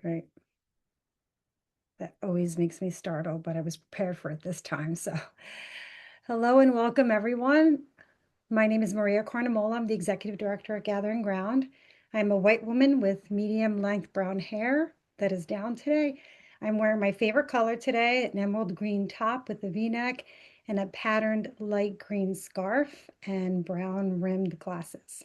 Great. That always makes me startled, but I was prepared for it this time. So, hello and welcome, everyone. My name is Maria Carnamola. I'm the Executive Director at Gathering Ground. I'm a white woman with medium length brown hair that is down today. I'm wearing my favorite color today, an emerald green top with a V-neck and a patterned light green scarf and brown rimmed glasses.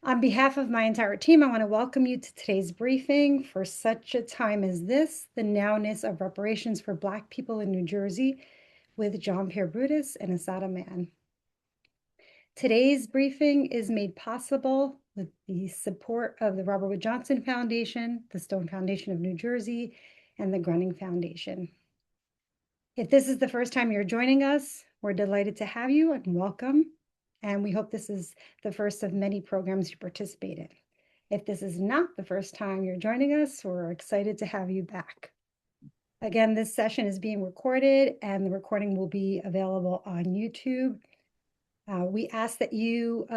On behalf of my entire team, I want to welcome you to today's briefing for such a time as this, the Nowness of Reparations for Black People in New Jersey with Jean-Pierre Brutus and Assatta Mann. Today's briefing is made possible with the support of the Robert Wood Johnson Foundation, the Stone Foundation of New Jersey, and the Grunning Foundation. If this is the first time you're joining us, we're delighted to have you and welcome. And we hope this is the first of many programs you participate in. If this is not the first time you're joining us, we're excited to have you back. Again, this session is being recorded and the recording will be available on YouTube. We ask that you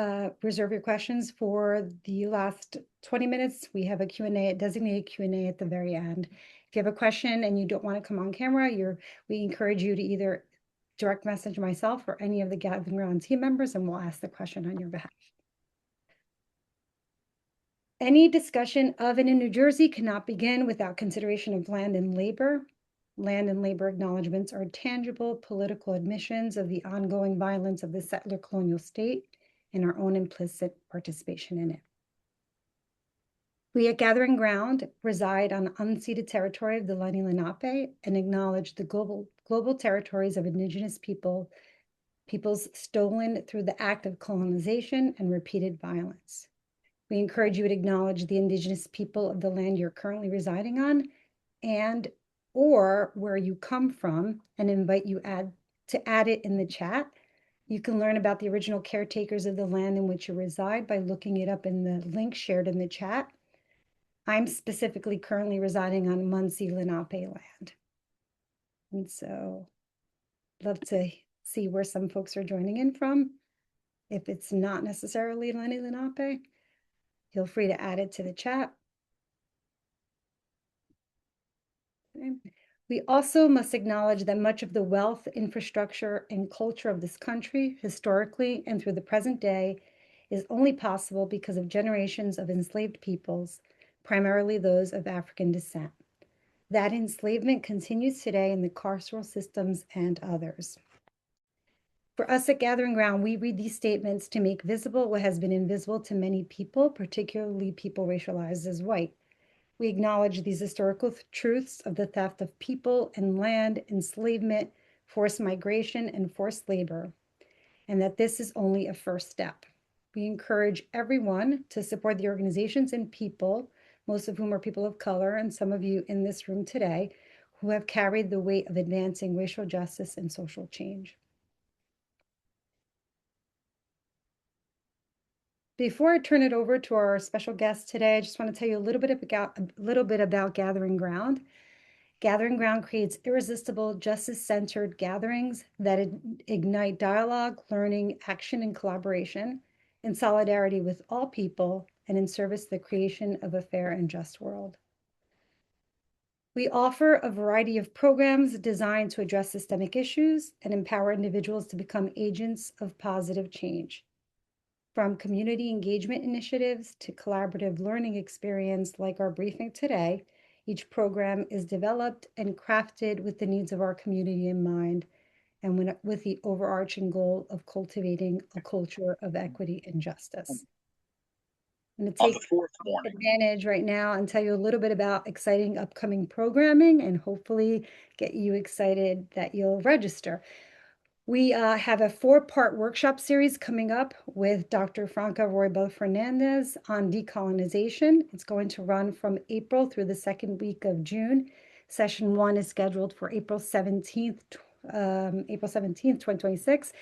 reserve your questions for the last 20 minutes. We have a Q&A, a designated Q&A at the very end. If you have a question and you don't want to come on camera, we encourage you to either direct message myself or any of the Gathering Ground team members, and we'll ask the question on your behalf. Any discussion of and in New Jersey cannot begin without consideration of land and labor. Land and labor acknowledgements are tangible political admissions of the ongoing violence of the settler colonial state and our own implicit participation in it. We at Gathering Ground reside on unceded territory of the Lenni Lenape and acknowledge the global territories of indigenous peoples stolen through the act of colonization and repeated violence. We encourage you to acknowledge the indigenous people of the land you're currently residing on and or where you come from, and invite you to add it in the chat. You can learn about the original caretakers of the land in which you reside by looking it up in the link shared in the chat. I'm specifically currently residing on Muncie Lenape land. And so love to see where some folks are joining in from. If it's not necessarily Lenni Lenape, feel free to add it to the chat. Okay. We also must acknowledge that much of the wealth, infrastructure, and culture of this country, historically and through the present day, is only possible because of generations of enslaved peoples, primarily those of African descent. That enslavement continues today in the carceral systems and others. For us at Gathering Ground, we read these statements to make visible what has been invisible to many people, particularly people racialized as white. We acknowledge these historical truths of the theft of people and land, enslavement, forced migration, and forced labor, and that this is only a first step. We encourage everyone to support the organizations and people, most of whom are people of color, and some of you in this room today, who have carried the weight of advancing racial justice and social change. Before I turn it over to our special guest today, I just want to tell you a little bit about Gathering Ground. Gathering Ground creates irresistible, justice-centered gatherings that ignite dialogue, learning, action, and collaboration in solidarity with all people and in service to the creation of a fair and just world. We offer a variety of programs designed to address systemic issues and empower individuals to become agents of positive change. From community engagement initiatives to collaborative learning experience like our briefing today, each program is developed and crafted with the needs of our community in mind and with the overarching goal of cultivating a culture of equity and justice. I'm going to take advantage right now and tell you a little bit about exciting upcoming programming and hopefully get you excited that you'll register. We have a 4-part workshop series coming up with Dr. Franca Roybal Fernandez on decolonization. It's going to run from April through the second week of June. Session 1 is scheduled for April 17th, 2026.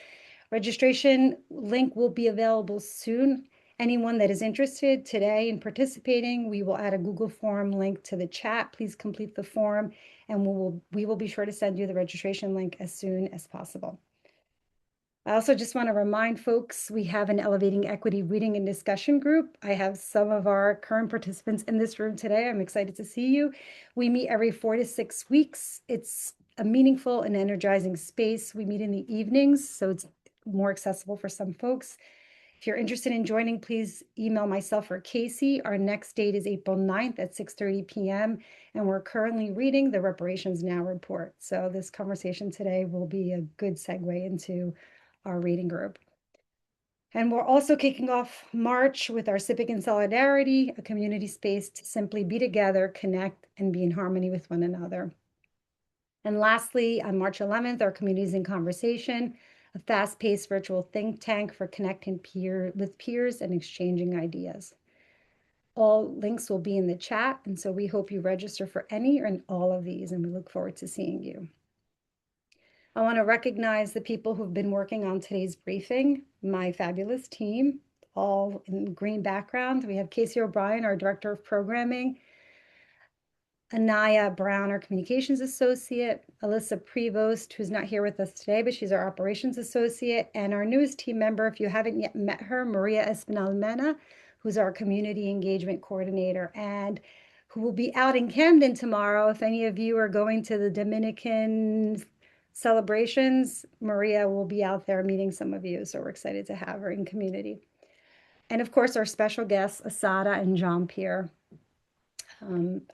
Registration link will be available soon. Anyone that is interested today in participating, we will add a Google form link to the chat. Please complete the form and we will be sure to send you the registration link as soon as possible. I also just want to remind folks we have an Elevating Equity reading and discussion group. I have some of our current participants in this room today. I'm excited to see you. We meet every 4 to 6 weeks. It's a meaningful and energizing space. We meet in the evenings, so it's more accessible for some folks. If you're interested in joining, please email myself or Casey. Our next date is April 9th at 6:30 p.m. And we're currently reading the Reparations Now report. So this conversation today will be a good segue into our reading group. And we're also kicking off March with our Civic in Solidarity, a community space to simply be together, connect, and be in harmony with one another. And lastly, on March 11th, our Communities in Conversation, a fast-paced virtual think tank for connecting with peers and exchanging ideas. All links will be in the chat, and so we hope you register for any or all of these, and we look forward to seeing you. I want to recognize the people who've been working on today's briefing, my fabulous team, all in green background. We have Casey O'Brien, our Director of Programming, Anaya Brown, our Communications Associate, Alyssa Prevost, who's not here with us today, but she's our Operations Associate, and our newest team member, if you haven't yet met her, Maria Espinal Mena, who's our Community Engagement Coordinator, and who will be out in Camden tomorrow. If any of you are going to the Dominican celebrations, Maria will be out there meeting some of you, so we're excited to have her in community. And of course, our special guests, Assatta and Jean-Pierre.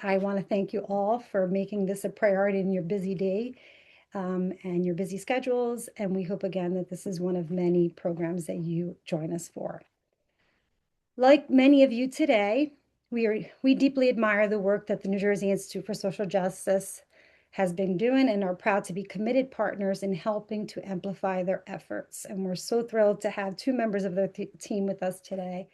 I want to thank you all for making this a priority in your busy day and your busy schedules. And we hope again that this is one of many programs that you join us for. Like many of you today, we deeply admire the work that the New Jersey Institute for Social Justice has been doing and are proud to be committed partners in helping to amplify their efforts. And we're so thrilled to have two members of the team with us today.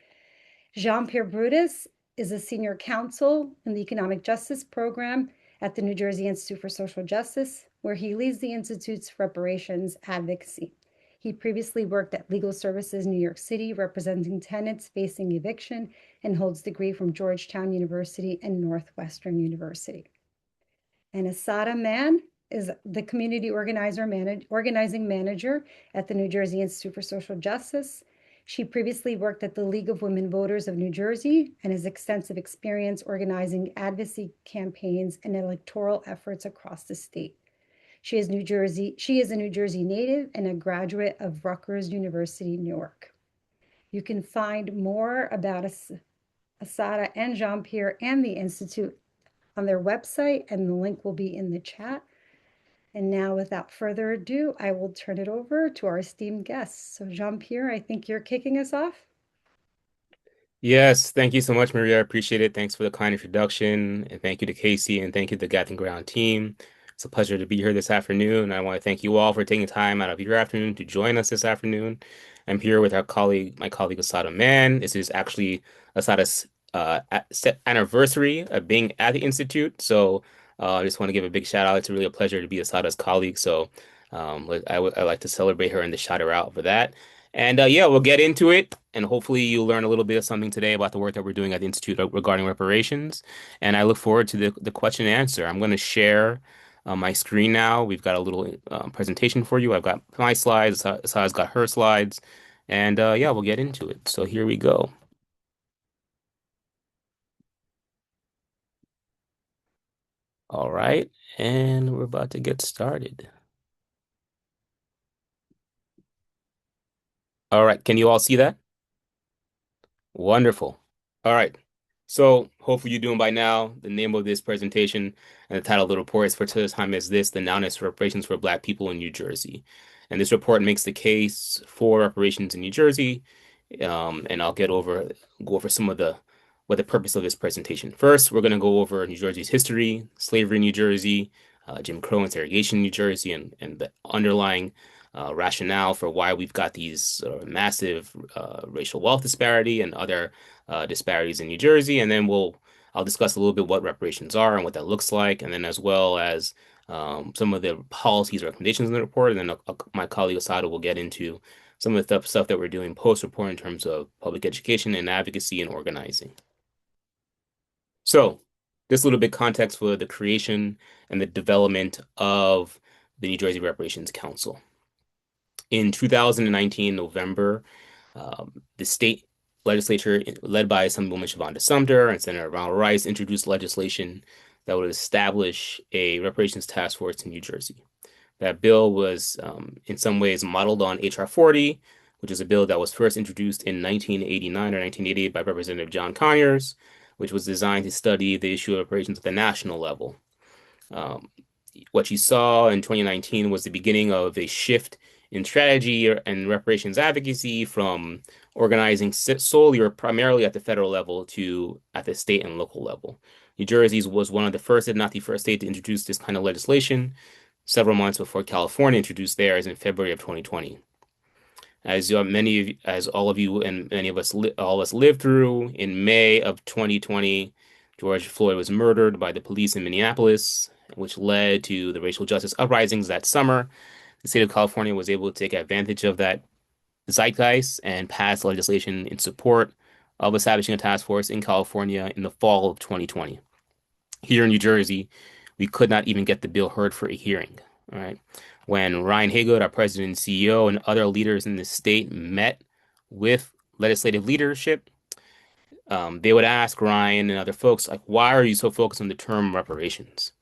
Jean-Pierre Brutus is a senior counsel in the Economic Justice Program at the New Jersey Institute for Social Justice, where he leads the Institute's reparations advocacy. He previously worked at Legal Services New York City, representing tenants facing eviction, and holds a degree from Georgetown University and Northwestern University. And Assatta Mann is the community organizing manager at the New Jersey Institute for Social Justice. She previously worked at the League of Women Voters of New Jersey and has extensive experience organizing advocacy campaigns and electoral efforts across the state. She is a New Jersey native and a graduate of Rutgers University, Newark. You can find more about Assatta and Jean-Pierre and the Institute on their website, and the link will be in the chat. And now, without further ado, I will turn it over to our esteemed guests. So Jean-Pierre, I think you're kicking us off. Yes, thank you so much, Maria. I appreciate it. Thanks for the kind introduction. And thank you to Casey and thank you to the Gathering Ground team. It's a pleasure to be here this afternoon. I want to thank you all for taking time out of your afternoon to join us this afternoon. I'm here with my colleague Assatta Mann. This is actually Assatta's anniversary of being at the Institute. So I just want to give a big shout out. It's really a pleasure to be Assatta's colleague. So I like to celebrate her and to shout her out for that. And yeah, we'll get into it, and hopefully you'll learn a little bit of something today about the work that we're doing at the Institute regarding reparations. And I look forward to the question and answer. I'm going to share my screen now. We've got a little presentation for you. I've got my slides. Sa's got her slides, and yeah, we'll get into it. So here we go. All right, and we're about to get started. All right, can you all see that? Wonderful. All right. So hopefully you're doing by now. The name of this presentation and the title of the report is for such time as this, the Nowness of Reparations for Black People in New Jersey. And this report makes the case for reparations in New Jersey. And I'll go over some of what the purpose of this presentation. First, we're going to go over New Jersey's history, slavery in New Jersey, Jim Crow and segregation in New Jersey, and the underlying rationale for why we've got these massive racial wealth disparity and other disparities in New Jersey. And then I'll discuss a little bit what reparations are and what that looks like, and then as well as some of the policies or recommendations in the report. And then my colleague Assatta will get into some of the stuff that we're doing post-report in terms of public education and advocacy and organizing. So, just a little bit context for the creation and the development of the New Jersey Reparations Council. In 2019, November, the state legislature, led by Assemblywoman Shavonda Sumter and Senator Ronald Rice, introduced legislation that would establish a reparations task force in New Jersey. That bill was, in some ways, modeled on H.R. 40, which is a bill that was first introduced in 1989 or 1988 by Representative John Conyers, which was designed to study the issue of reparations at the national level. Um, what you saw in 2019 was the beginning of a shift in strategy and reparations advocacy from organizing solely or primarily at the federal level to at the state and local level. New Jersey's was one of the first, if not the first state to introduce this kind of legislation several months before California introduced theirs in February of 2020. As all of you and many of us, all of us lived through, in May of 2020, George Floyd was murdered by the police in Minneapolis, which led to the racial justice uprisings that summer. The state of California was able to take advantage of that zeitgeist and pass legislation in support of establishing a task force in California in the fall of 2020. Here in New Jersey, we could not even get the bill heard for a hearing. All right. When Ryan Haygood, our president and CEO, and other leaders in the state met with legislative leadership, they would ask Ryan and other folks, like, why are you so focused on the term reparations?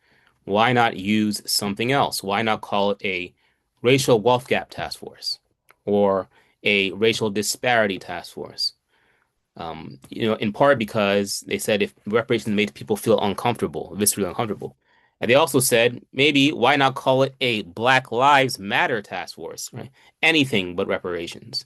Why not use something else? Why not call it a racial wealth gap task force or a racial disparity task force? In part because they said if reparations made people feel uncomfortable, viscerally uncomfortable. And they also said, maybe why not call it a Black Lives Matter task force, right? Anything but reparations.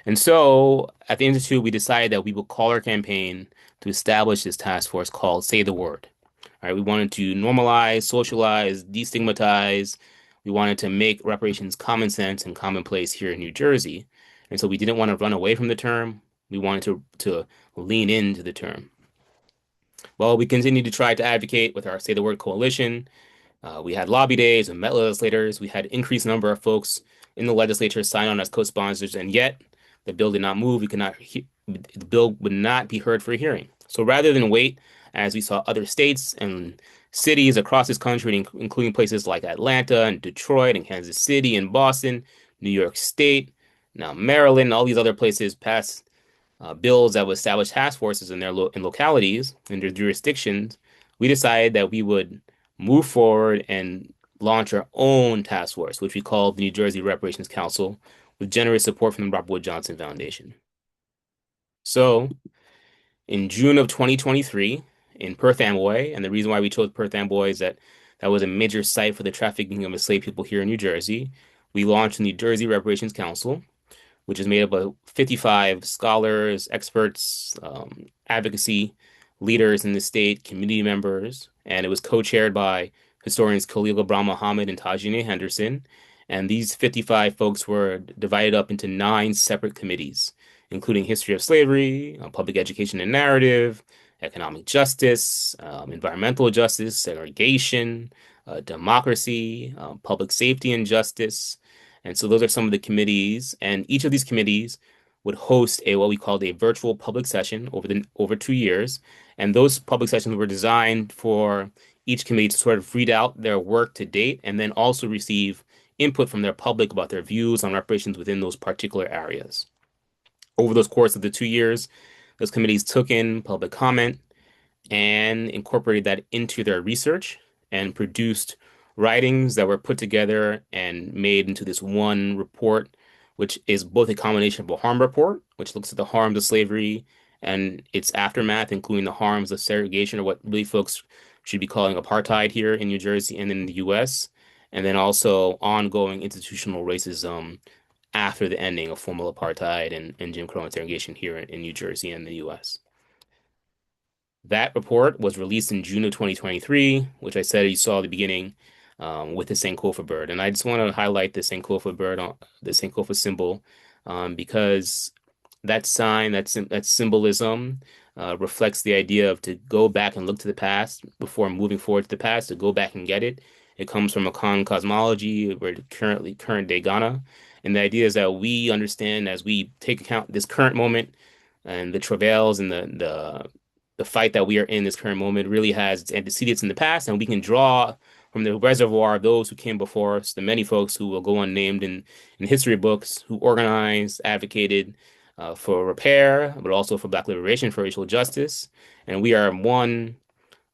And so at the Institute, we decided that we would call our campaign to establish this task force called Say the Word. All right, we wanted to normalize, socialize, destigmatize. We wanted to make reparations common sense and commonplace here in New Jersey. And so we didn't want to run away from the term. We wanted to lean into the term. Well, we continued to try to advocate with our Say the Word coalition. We had lobby days and met legislators. We had increased number of folks in the legislature sign on as co-sponsors, and yet the bill did not move. The bill would not be heard for a hearing. So rather than wait, as we saw other states and cities across this country, including places like Atlanta and Detroit and Kansas City and Boston, New York State, now Maryland, all these other places pass bills that would establish task forces in in localities, in their jurisdictions, we decided that we would move forward and launch our own task force, which we called the New Jersey Reparations Council, with generous support from the Robert Wood Johnson Foundation. So, in June of 2023, in Perth Amboy, and the reason why we chose Perth Amboy is that that was a major site for the trafficking of enslaved people here in New Jersey. We launched the New Jersey Reparations Council, which is made up of 55 scholars, experts, advocacy leaders in the state, community members, and it was co-chaired by historians Khalil Gibran Muhammad and Tajine Henderson. And these 55 folks were divided up into 9 separate committees, including history of slavery, public education and narrative, economic justice, environmental justice, segregation, democracy, public safety and justice. And so those are some of the committees, and each of these committees would host a what we called a virtual public session over 2 years. And those public sessions were designed for each committee to sort of read out their work to date and then also receive input from their public about their views on reparations within those particular areas. Over those course of the 2 years, those committees took in public comment and incorporated that into their research and produced writings that were put together and made into this one report, which is both a combination of a harm report, which looks at the harms of slavery and its aftermath, including the harms of segregation, or what really folks should be calling apartheid here in New Jersey and in the US, and then also ongoing institutional racism after the ending of formal apartheid and Jim Crow segregation here in New Jersey and the US. That report was released in June of 2023, which I said you saw at the beginning, with the Sankofa bird. And I just want to highlight the Sankofa bird, the Sankofa symbol, because that sign, that symbolism, reflects the idea of to go back and look to the past before moving forward to the past, to go back and get it. It comes from Akan cosmology, where current day Ghana. And the idea is that we understand as we take account this current moment and the travails and the fight that we are in this current moment really has its antecedents in the past, and we can draw from the reservoir of those who came before us, the many folks who will go unnamed in history books, who organized, advocated for repair, but also for Black liberation, for racial justice. And we are one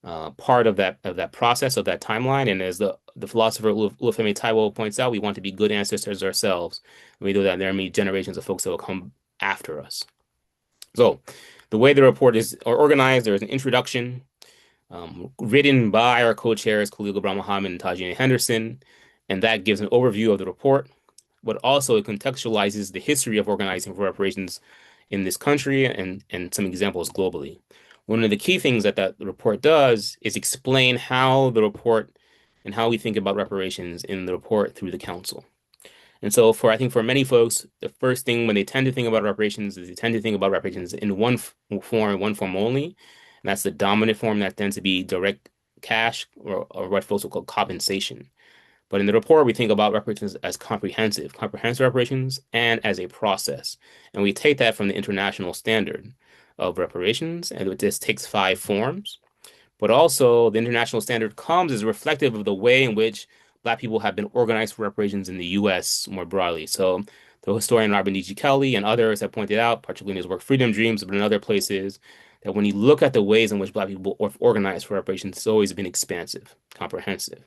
part of that process, of that timeline. And as the philosopher Olufemi Taiwo points out, we want to be good ancestors ourselves. And we know that there are many generations of folks that will come after us. So the way the report is organized, there is an introduction written by our co-chairs, Khalil Gibran Muhammad and Tajini Henderson, and that gives an overview of the report, but also it contextualizes the history of organizing for reparations in this country and some examples globally. One of the key things that that report does is explain how the report and how we think about reparations in the report through the council. And so I think for many folks, the first thing when they tend to think about reparations is they tend to think about reparations in one form only. And that's the dominant form that tends to be direct cash or what folks will call compensation. But in the report, we think about reparations as comprehensive reparations and as a process. And we take that from the international standard of reparations, and it just takes five forms. But also, the international standard comes as reflective of the way in which Black people have been organized for reparations in the US more broadly. So, the historian Robert D.G. Kelly and others have pointed out, particularly in his work Freedom Dreams, but in other places, that when you look at the ways in which Black people are organized for reparations, it's always been expansive, comprehensive.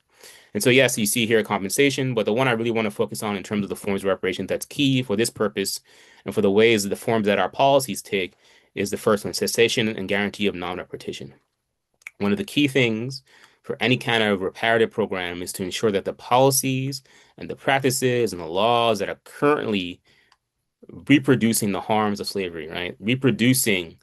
And so, yes, you see here compensation, but the one I really want to focus on in terms of the forms of reparation that's key for this purpose and for the ways, the forms that our policies take is the first one, cessation and guarantee of non-repetition. One of the key things for any kind of reparative program is to ensure that the policies and the practices and the laws that are currently reproducing the harms of slavery, right? Reproducing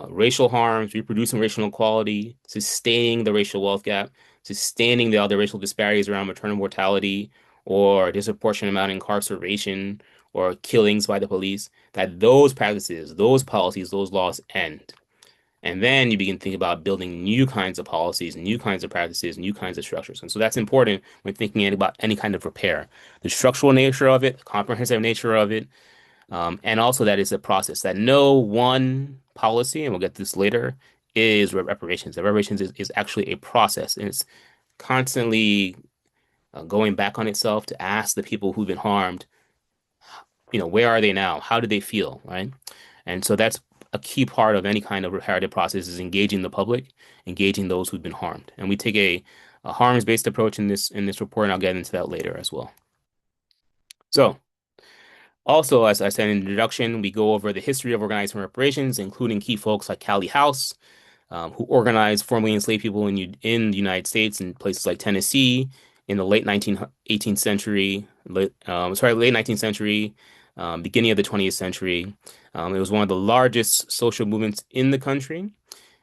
racial harms, reproducing racial inequality, sustaining the racial wealth gap, sustaining the other racial disparities around maternal mortality or disproportionate amount of incarceration or killings by the police, that those practices, those policies, those laws end. And then you begin to think about building new kinds of policies, new kinds of practices, new kinds of structures. And so that's important when thinking about any kind of repair. The structural nature of it, the comprehensive nature of it, and also that it's a process, that no one policy, and we'll get to this later, is reparations. That reparations is actually a process, and it's constantly going back on itself to ask the people who've been harmed, where are they now? How do they feel, right? And so that's a key part of any kind of reparative process is engaging the public, engaging those who've been harmed. And we take a harms-based approach in this report, and I'll get into that later as well. So also, as I said in the introduction, we go over the history of organizing reparations, including key folks like Callie House, who organized formerly enslaved people in the United States in places like Tennessee in the late 18th century, late 19th century, beginning of the 20th century. It was one of the largest social movements in the country.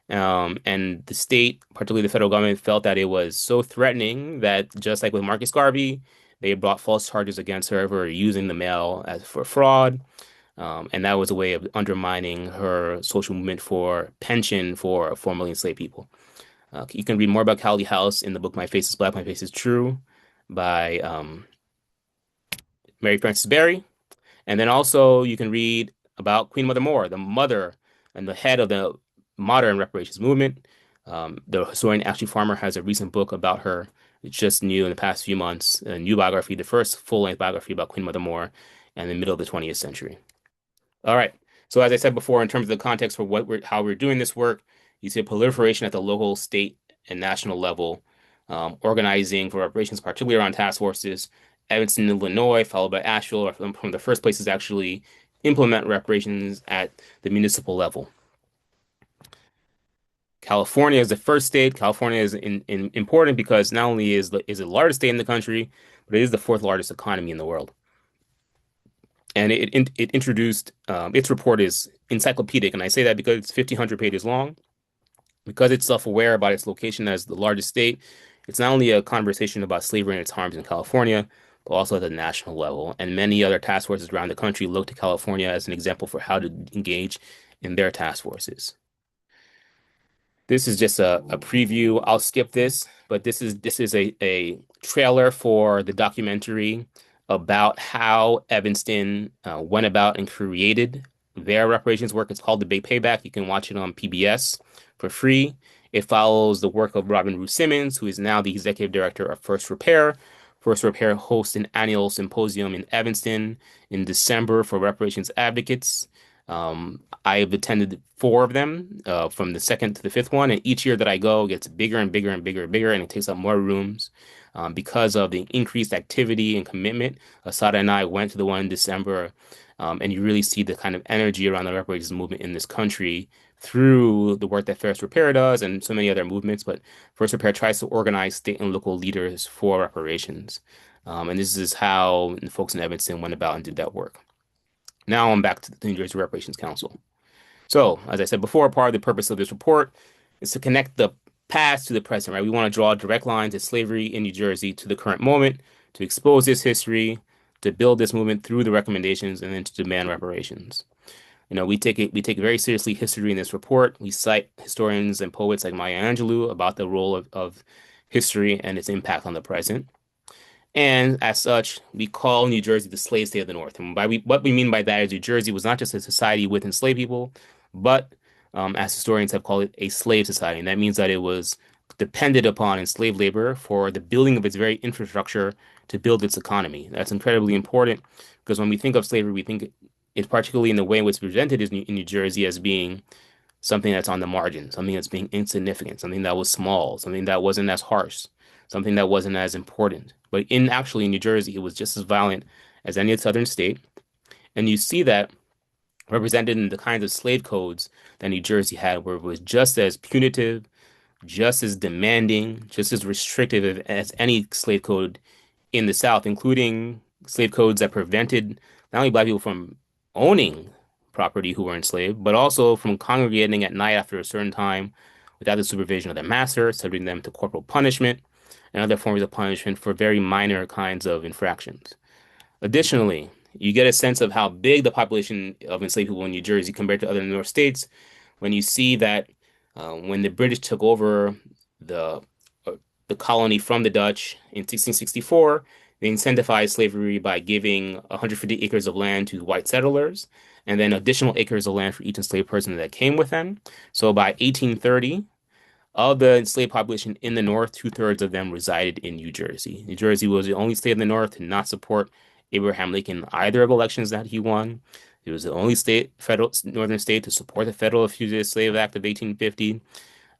And the state, particularly the federal government, felt that it was so threatening that just like with Marcus Garvey, they brought false charges against her for using the mail as for fraud. And that was a way of undermining her social movement for pension for formerly enslaved people. You can read more about Callie House in the book My Face is Black, My Face is True by Mary Frances Berry. And then also you can read about Queen Mother Moore, the mother and the head of the modern reparations movement. The historian Ashley Farmer has a recent book about her. It's just new in the past few months, a new biography, the first full-length biography about Queen Mother Moore in the middle of the 20th century. All right. So as I said before, in terms of the context for how we're doing this work, you see a proliferation at the local, state, and national level, organizing for reparations, particularly around task forces. Evanston, Illinois, followed by Asheville, are from the first places to actually implement reparations at the municipal level. California is the first state. California is important because not only is the largest state in the country, but it is the fourth largest economy in the world. And it introduced its report is encyclopedic, and I say that because it's 1,500 pages long. Because it's self-aware about its location as the largest state, it's not only a conversation about slavery and its harms in California, but also at the national level. And many other task forces around the country look to California as an example for how to engage in their task forces. This is just a preview. I'll skip this, but this is a trailer for the documentary about how Evanston went about and created their reparations work. It's called The Big Payback. You can watch it on PBS for free. It follows the work of Robin Rue Simmons, who is now the executive director of First Repair. First Repair hosts an annual symposium in Evanston in December for reparations advocates. I have attended four of them, from the second to the fifth one, and each year that I go gets bigger and bigger and bigger and bigger, and it takes up more rooms. Because of the increased activity and commitment, Assatta and I went to the one in December, and you really see the kind of energy around the reparations movement in this country through the work that First Repair does and so many other movements. But First Repair tries to organize state and local leaders for reparations. And this is how the folks in Evanston went about and did that work. Now I'm back to the New Jersey Reparations Council. So, as I said before, part of the purpose of this report is to connect the past to the present, right? We want to draw direct lines of slavery in New Jersey to the current moment, to expose this history, to build this movement through the recommendations, and then to demand reparations. We take very seriously history in this report. We cite historians and poets like Maya Angelou about the role of history and its impact on the present. And as such, we call New Jersey the slave state of the North. And what we mean by that is New Jersey was not just a society with enslaved people, but as historians have called it, a slave society. And that means that it was dependent upon enslaved labor for the building of its very infrastructure to build its economy. That's incredibly important because when we think of slavery, we think it particularly in the way in which it's presented is in New Jersey as being something that's on the margin, something that's being insignificant, something that was small, something that wasn't as harsh, something that wasn't as important. But in actually New Jersey, it was just as violent as any southern state. And you see that represented in the kinds of slave codes that New Jersey had, where it was just as punitive, just as demanding, just as restrictive as any slave code in the South, including slave codes that prevented not only Black people from owning property who were enslaved, but also from congregating at night after a certain time without the supervision of their master, subjecting them to corporal punishment and other forms of punishment for very minor kinds of infractions. Additionally, you get a sense of how big the population of enslaved people in New Jersey compared to other North states when you see that when the British took over the uh, the colony from the Dutch in 1664, they incentivized slavery by giving 150 acres of land to white settlers and then additional acres of land for each enslaved person that came with them. So by 1830, of the enslaved population in the North, two-thirds of them resided in New Jersey. New Jersey was the only state in the North to not support Abraham Lincoln in either of elections that he won. It was the only federal northern state to support the Federal Fugitive Slave Act of 1850.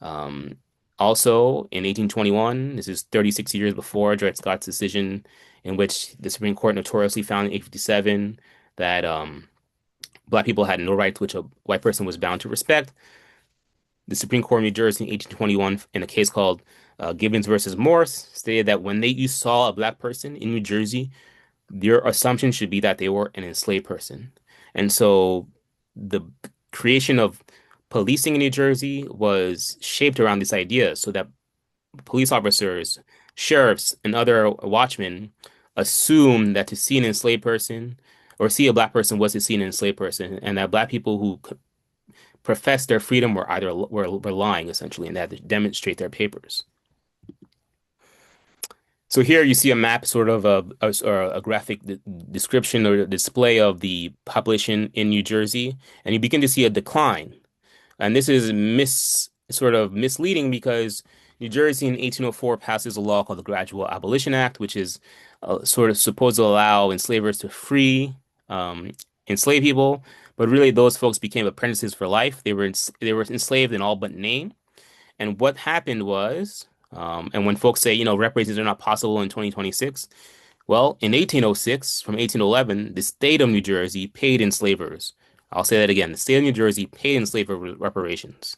Um, Also, in 1821, this is 36 years before Dred Scott's decision, in which the Supreme Court notoriously found in 1857 that Black people had no rights which a white person was bound to respect. The Supreme Court of New Jersey in 1821, in a case called Gibbons versus Morse, stated that when you saw a Black person in New Jersey, your assumption should be that they were an enslaved person. And so the creation of policing in New Jersey was shaped around this idea so that police officers, sheriffs, and other watchmen assumed that to see an enslaved person or see a Black person was to see an enslaved person, and that Black people who professed their freedom were lying essentially, and they had to demonstrate their papers. So here you see a map, sort of or a graphic description or display of the population in New Jersey, and you begin to see a decline. And this is sort of misleading because New Jersey in 1804 passes a law called the Gradual Abolition Act, which is sort of supposed to allow enslavers to free enslaved people, but really those folks became apprentices for life. They were enslaved in all but name. And what happened was, and when folks say, reparations are not possible in 2026, well, in 1806, from 1811, the state of New Jersey paid enslavers. I'll say that again. The state of New Jersey paid enslaver reparations.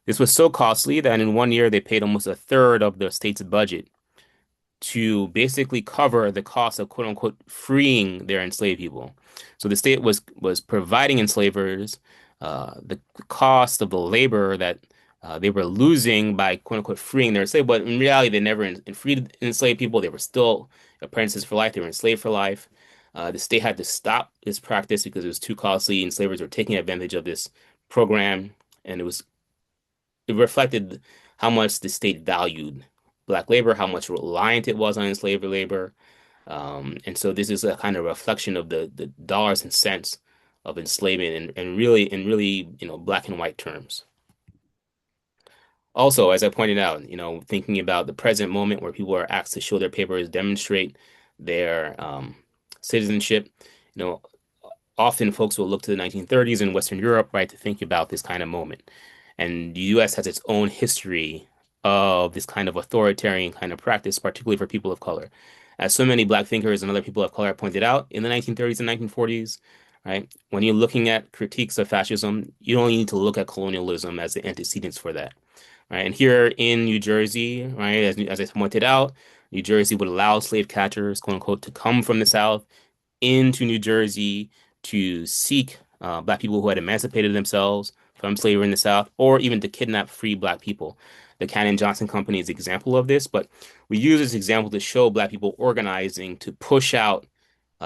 This was so costly that in one year they paid almost a third of the state's budget to basically cover the cost of quote unquote freeing their enslaved people. So the state was providing enslavers the cost of the labor that they were losing by quote unquote freeing their enslaved, but in reality they never freed enslaved people. They were still apprentices for life. They were enslaved for life. The state had to stop this practice because it was too costly. Enslavers were taking advantage of this program, and it reflected how much the state valued Black labor, how much reliant it was on enslaved labor. And so this is a kind of reflection of the dollars and cents of enslavement and really in really, Black and white terms. Also, as I pointed out, thinking about the present moment where people are asked to show their papers, demonstrate their citizenship, you know, often folks will look to the 1930s in Western Europe, right, to think about this kind of moment. And the US has its own history of this kind of authoritarian kind of practice, particularly for people of color. As so many Black thinkers and other people of color have pointed out in the 1930s and 1940s, right, when you're looking at critiques of fascism, you don't need to look at colonialism as the antecedents for that, right? And here in New Jersey, right, as I pointed out, New Jersey would allow slave catchers, quote unquote, to come from the South into New Jersey to seek Black people who had emancipated themselves from slavery in the South, or even to kidnap free Black people. The Cannon Johnson Company is an example of this, but we use this example to show Black people organizing to push out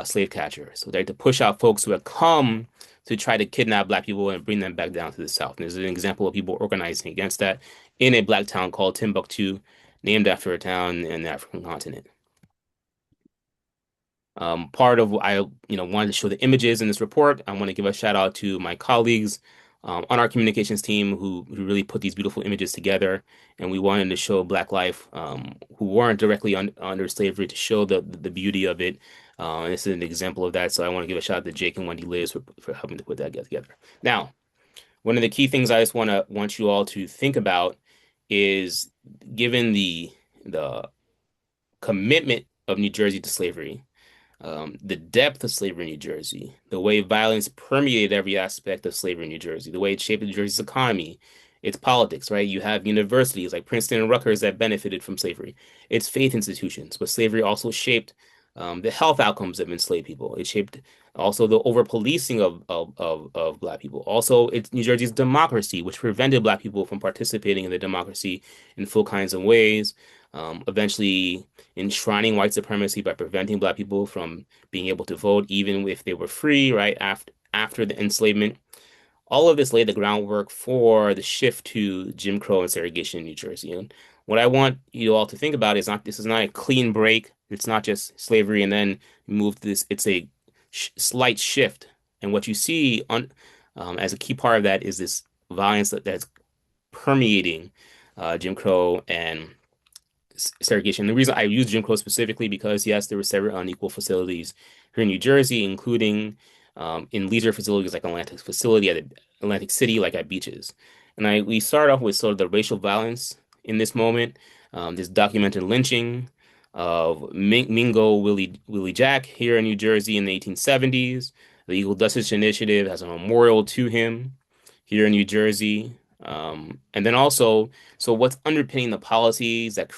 slave catchers. So they're to push out folks who had come to try to kidnap Black people and bring them back down to the South. And there's an example of people organizing against that in a Black town called Timbuktu, named after a town in the African continent. Part of I, wanted to show the images in this report. I want to give a shout out to my colleagues on our communications team who really put these beautiful images together. And we wanted to show Black life who weren't directly under slavery to show the beauty of it. And this is an example of that. So I want to give a shout out to Jake and Wendy Liz for helping to put that together. Now, one of the key things I just want you all to think about is given the commitment of New Jersey to slavery, the depth of slavery in New Jersey, the way violence permeated every aspect of slavery in New Jersey, the way it shaped New Jersey's economy, its politics, right? You have universities like Princeton and Rutgers that benefited from slavery, its faith institutions, but slavery also shaped the health outcomes of enslaved people. It shaped also the over-policing of Black people. Also, it's New Jersey's democracy, which prevented Black people from participating in the democracy in full kinds of ways, eventually enshrining white supremacy by preventing Black people from being able to vote, even if they were free, right after the enslavement. All of this laid the groundwork for the shift to Jim Crow and segregation in New Jersey. And what I want you all to think about is not this is not a clean break. It's not just slavery and then move to this. It's a sh slight shift. And what you see on as a key part of that is this violence that's permeating Jim Crow and segregation. The reason I use Jim Crow specifically because yes, there were several unequal facilities here in New Jersey, including in leisure facilities like Atlantic City, like at beaches. And we start off with sort of the racial violence in this moment. This documented lynching of Mingo Willie Jack here in New Jersey in the 1870s. The Eagle Dustich Initiative has a memorial to him here in New Jersey. And then also, so what's underpinning the policies that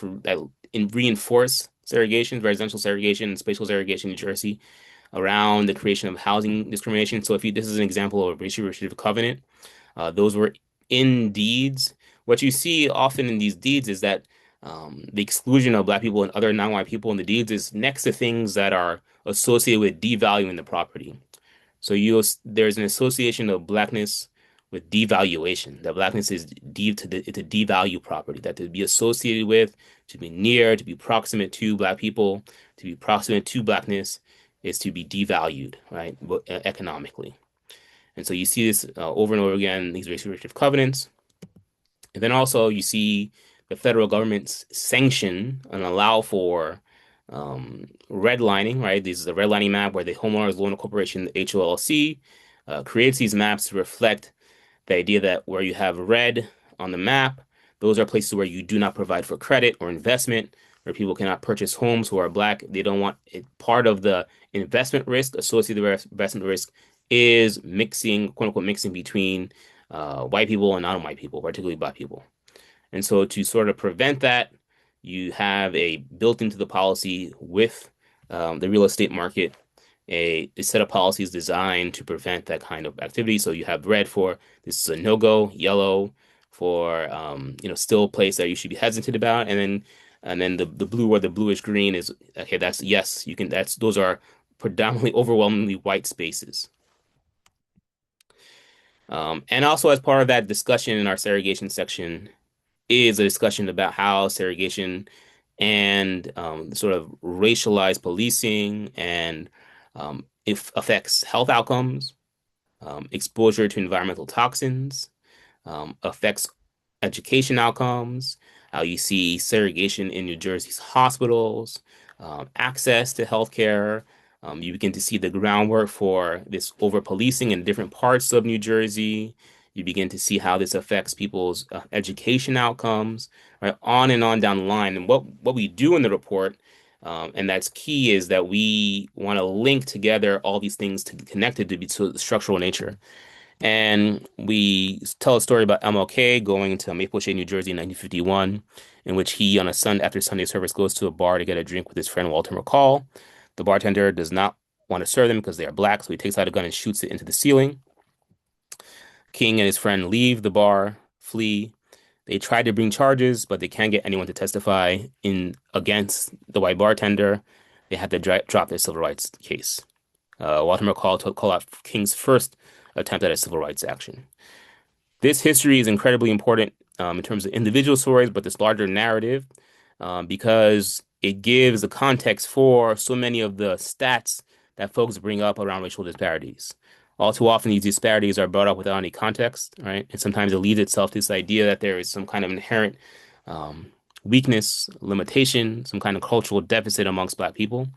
reinforce segregation, residential segregation, and spatial segregation in New Jersey around the creation of housing discrimination. So this is an example of a racially restrictive covenant. Those were in deeds. What you see often in these deeds is that the exclusion of Black people and other non-white people in the deeds is next to things that are associated with devaluing the property. So there's an association of Blackness with devaluation. That Blackness is it's a devalue property. That to be associated with, to be near, to be proximate to Black people, to be proximate to Blackness is to be devalued, right? Economically. And so you see this over and over again, these racial restrictive covenants. And then also you see the federal government's sanction and allow for redlining, right? This is a redlining map where the Homeowners Loan Corporation, the HOLC, creates these maps to reflect the idea that where you have red on the map, those are places where you do not provide for credit or investment, where people cannot purchase homes who are Black. They don't want it. Part of the investment risk associated with investment risk is mixing, quote unquote, mixing between white people and non-white people, particularly Black people. And so to sort of prevent that, you have a built into the policy with the real estate market, a set of policies designed to prevent that kind of activity. So you have red for this is a no-go, yellow for still a place that you should be hesitant about, and then the blue or the bluish green is okay, that's yes, you can those are predominantly overwhelmingly white spaces. And also as part of that discussion in our segregation section is a discussion about how segregation and sort of racialized policing and it affects health outcomes, exposure to environmental toxins, affects education outcomes, how you see segregation in New Jersey's hospitals, access to healthcare. You begin to see the groundwork for this over-policing in different parts of New Jersey. You begin to see how this affects people's education outcomes, right? On and on down the line. And what we do in the report, and that's key, is that we want to link together all these things to connected to be to the structural nature. And we tell a story about MLK going to Maple Shade, New Jersey in 1951, in which he, on a after Sunday service, goes to a bar to get a drink with his friend Walter McCall. The bartender does not want to serve them because they are black, so he takes out a gun and shoots it into the ceiling. King and his friend leave the bar, flee. They try to bring charges, but they can't get anyone to testify in against the white bartender. They have to drop their civil rights case. Walter McCall took call out King's first attempt at a civil rights action. This history is incredibly important in terms of individual stories, but this larger narrative, because it gives the context for so many of the stats that folks bring up around racial disparities. All too often, these disparities are brought up without any context, right? And sometimes it leads itself to this idea that there is some kind of inherent weakness, limitation, some kind of cultural deficit amongst Black people.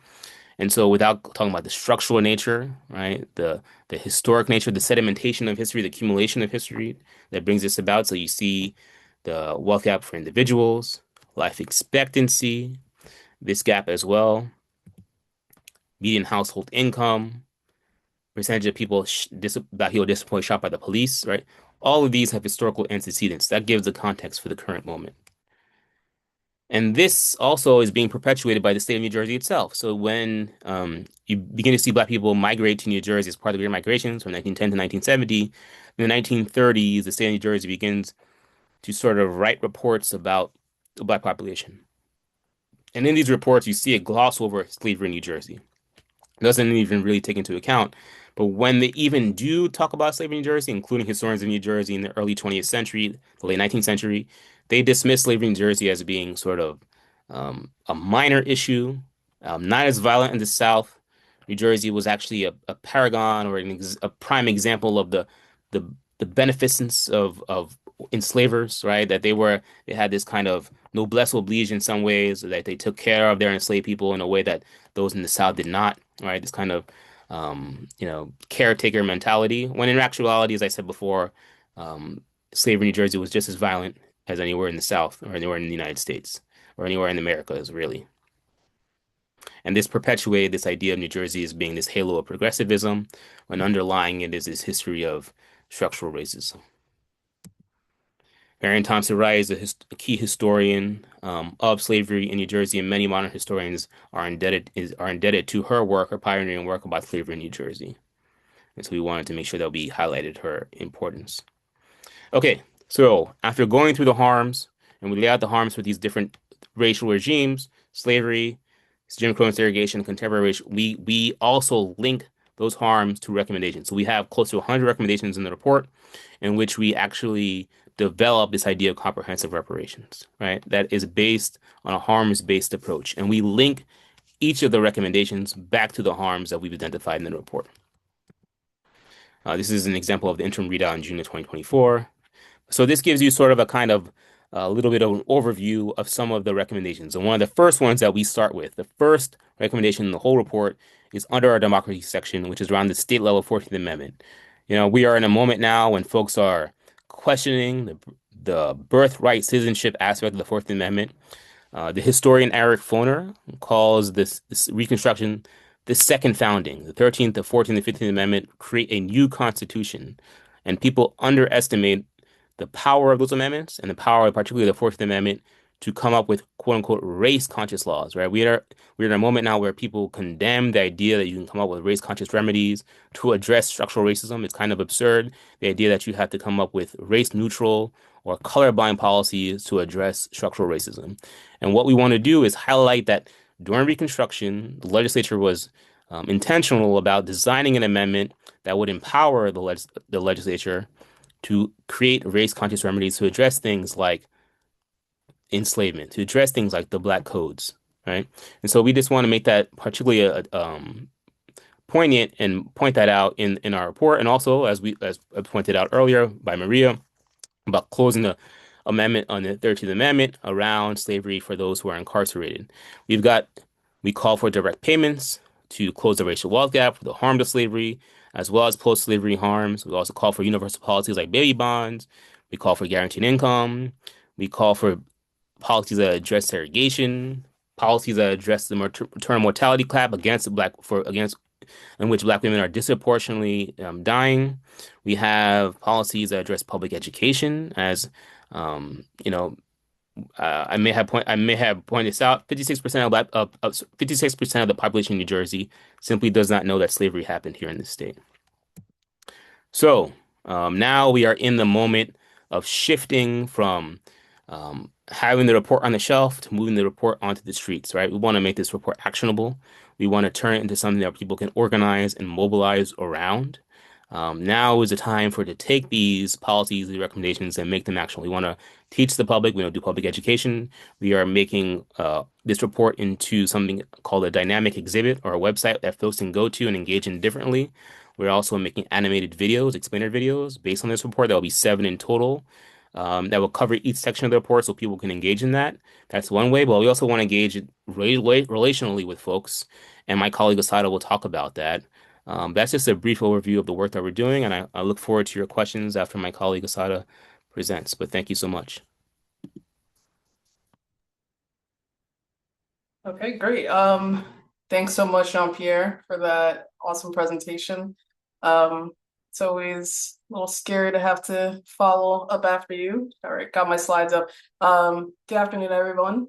And so without talking about the structural nature, right, the historic nature, the sedimentation of history, the accumulation of history that brings this about. So you see the wealth gap for individuals, life expectancy, this gap as well, median household income, percentage of people Black people disproportionately shot by the police, right? All of these have historical antecedents. That gives the context for the current moment. And this also is being perpetuated by the state of New Jersey itself. So when you begin to see Black people migrate to New Jersey as part of the Great Migrations from 1910 to 1970, in the 1930s, the state of New Jersey begins to sort of write reports about the Black population. And in these reports, you see a gloss over slavery in New Jersey. It doesn't even really take into account. But when they even do talk about slavery in New Jersey, including historians of New Jersey in the early 20th century, the late 19th century, they dismiss slavery in New Jersey as being sort of a minor issue, not as violent in the South. New Jersey was actually a paragon or a prime example of the the beneficence of enslavers, right? That they had this kind of noblesse oblige in some ways, that they took care of their enslaved people in a way that those in the South did not, right? This kind of caretaker mentality. When in actuality, as I said before, slavery in New Jersey was just as violent as anywhere in the South or anywhere in the United States or anywhere in the Americas, really. And this perpetuated this idea of New Jersey as being this halo of progressivism, when underlying it is this history of structural racism. Marion Thompson Wright is a key historian of slavery in New Jersey, and many modern historians are indebted to her work, her pioneering work about slavery in New Jersey. And so we wanted to make sure that we highlighted her importance. Okay, so after going through the harms, and we lay out the harms for these different racial regimes, slavery, Jim Crow and segregation, contemporary racial, we also link those harms to recommendations. So we have close to 100 recommendations in the report in which we actually develop this idea of comprehensive reparations, right? That is based on a harms-based approach. And we link each of the recommendations back to the harms that we've identified in the report. This is an example of the interim readout in June of 2024. So this gives you sort of a little bit of an overview of some of the recommendations. And one of the first ones that we start with, the first recommendation in the whole report, is under our democracy section, which is around the state level 14th Amendment. You know, we are in a moment now when folks are questioning the birthright citizenship aspect of the 14th Amendment. The historian Eric Foner calls this Reconstruction the second founding. The 13th, the 14th, and 15th Amendment create a new constitution, and people underestimate the power of those amendments and the power, particularly the 14th Amendment, to come up with quote unquote race conscious laws, right? We're in a moment now where people condemn the idea that you can come up with race conscious remedies to address structural racism. It's kind of absurd. The idea that you have to come up with race neutral or colorblind policies to address structural racism. And what we want to do is highlight that during Reconstruction, the legislature was intentional about designing an amendment that would empower the legislature to create race conscious remedies to address things like enslavement, to address things like the Black codes, right? And so we just want to make that particularly poignant and point that out in our report, and also as pointed out earlier by Maria about closing Amendment on the 13th Amendment around slavery for those who are incarcerated. We've got, we call for direct payments to close the racial wealth gap for the harm to slavery, as well as post-slavery harms. We also call for universal policies like baby bonds. We call for guaranteed income. We call for policies that address segregation, policies that address the maternal mortality cap against in which Black women are disproportionately dying. We have policies that address public education, as you know, I may have pointed this out. 56% of 56% of the population in New Jersey simply does not know that slavery happened here in this state. So now we are in the moment of shifting from having the report on the shelf to moving the report onto the streets, right? We want to make this report actionable. We want to turn it into something that people can organize and mobilize around. Now is the time for it to take these policies, these recommendations, and make them actionable. We want to teach the public. We want to do public education. We are making this report into something called a dynamic exhibit or a website that folks can go to and engage in differently. We're also making animated videos, explainer videos based on this report. There will be 7 in total that will cover each section of the report so people can engage in that. That's one way, but we also want to engage relationally with folks, and my colleague Assatta will talk about that. That's just a brief overview of the work that we're doing, and I look forward to your questions after my colleague Assatta presents. But thank you so much. Okay, great. Thanks so much, Jean-Pierre, for that awesome presentation. It's always a little scary to have to follow up after you. All right, got my slides up. Good afternoon, everyone.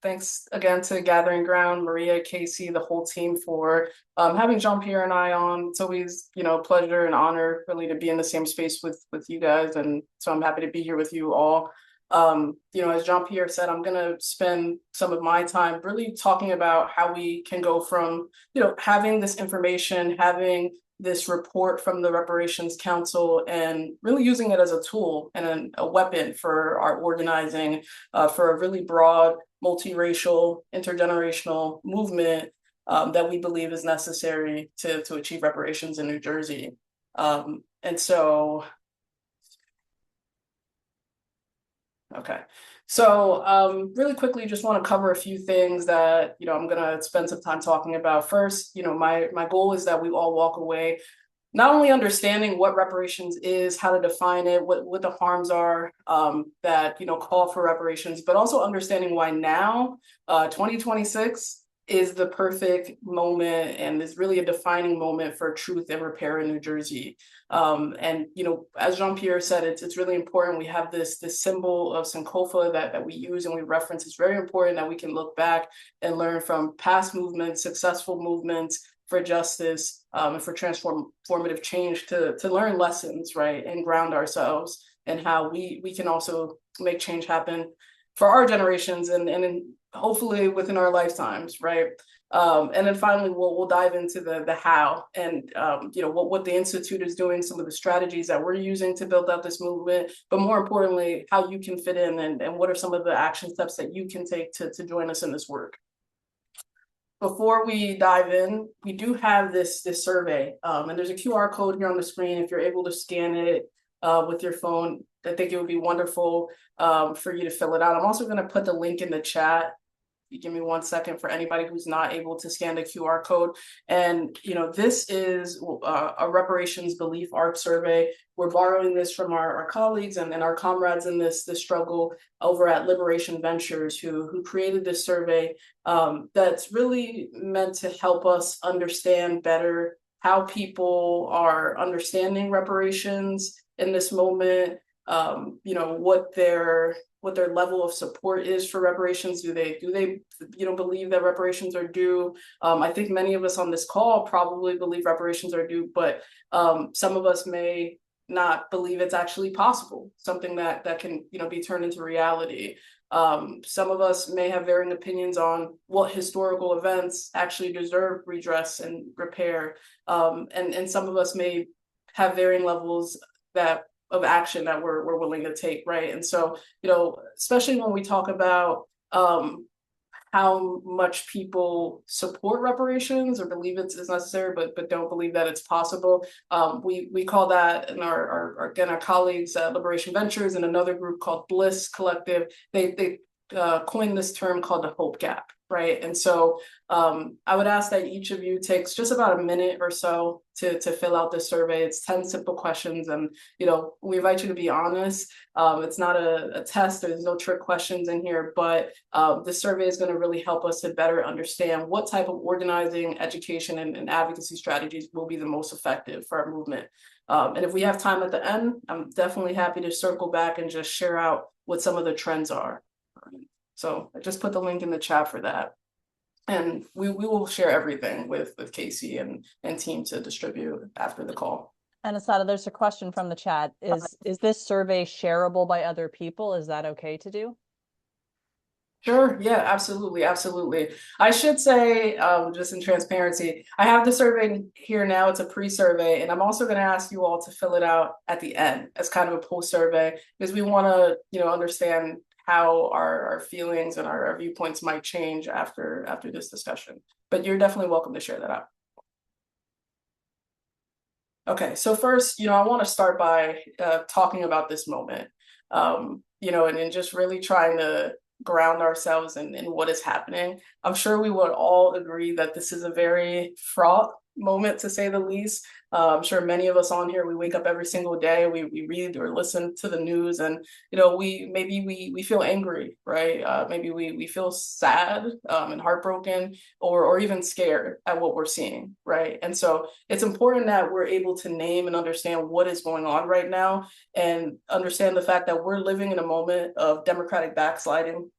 Thanks again to Gathering Ground, Maria, Casey, the whole team for having Jean-Pierre and I on. It's always, a pleasure and honor really to be in the same space with you guys. And so I'm happy to be here with you all. As Jean-Pierre said, I'm going to spend some of my time really talking about how we can go from, having this information, having this report from the Reparations Council, and really using it as a tool and a weapon for our organizing for a really broad, multiracial, intergenerational movement that we believe is necessary to achieve reparations in New Jersey. Okay. So really quickly, just want to cover a few things that, I'm going to spend some time talking about. First, my goal is that we all walk away not only understanding what reparations is, how to define it, what the harms are that, call for reparations, but also understanding why now, 2026, is the perfect moment and is really a defining moment for truth and repair in New Jersey. As Jean-Pierre said, it's really important. We have this symbol of Sankofa that we use and we reference. It's very important that we can look back and learn from past movements, successful movements for justice and for transformative change to learn lessons, right, and ground ourselves and how we can also make change happen for our generations and hopefully within our lifetimes, right? And then finally, we'll dive into the how and what the Institute is doing, some of the strategies that we're using to build out this movement, but more importantly, how you can fit in and what are some of the action steps that you can take to join us in this work. Before we dive in, we do have this survey, and there's a QR code here on the screen. If you're able to scan it with your phone, I think it would be wonderful for you to fill it out. I'm also going to put the link in the chat. You give me 1 second for anybody who's not able to scan the QR code. And, this is a reparations belief arc survey. We're borrowing this from our colleagues and our comrades in this struggle over at Liberation Ventures, who created this survey that's really meant to help us understand better how people are understanding reparations in this moment, what their level of support is for reparations. Do they believe that reparations are due? I think many of us on this call probably believe reparations are due, but some of us may not believe it's actually possible, something that can be turned into reality. Some of us may have varying opinions on what historical events actually deserve redress and repair, and some of us may have varying levels of action that we're willing to take, right? And so, especially when we talk about how much people support reparations or believe it's necessary, but don't believe that it's possible. We call that in our colleagues at Liberation Ventures and another group called Bliss Collective. They coined this term called the hope gap, right? And so I would ask that each of you takes just about a minute or so to fill out this survey. It's 10 simple questions, and we invite you to be honest. It's not a test. There's no trick questions in here, but this survey is going to really help us to better understand what type of organizing, education, and advocacy strategies will be the most effective for our movement. And if we have time at the end, I'm definitely happy to circle back and just share out what some of the trends are. So I just put the link in the chat for that. And we will share everything with Casey and team to distribute after the call. And Assatta, there's a question from the chat. Is this survey shareable by other people? Is that okay to do? Sure. Yeah, absolutely. Absolutely. I should say, just in transparency, I have the survey here now. It's a pre-survey, and I'm also going to ask you all to fill it out at the end as kind of a post-survey, because we want to, understand how our feelings and our viewpoints might change after this discussion. But you're definitely welcome to share that out. Okay, so first, I want to start by talking about this moment, and just really trying to ground ourselves in what is happening. I'm sure we would all agree that this is a very fraught moment, to say the least. I'm sure many of us on here, we wake up every single day, we read or listen to the news, and we feel angry, right? Maybe we feel sad and heartbroken, or even scared at what we're seeing, right? And so it's important that we're able to name and understand what is going on right now, and understand the fact that we're living in a moment of democratic backsliding,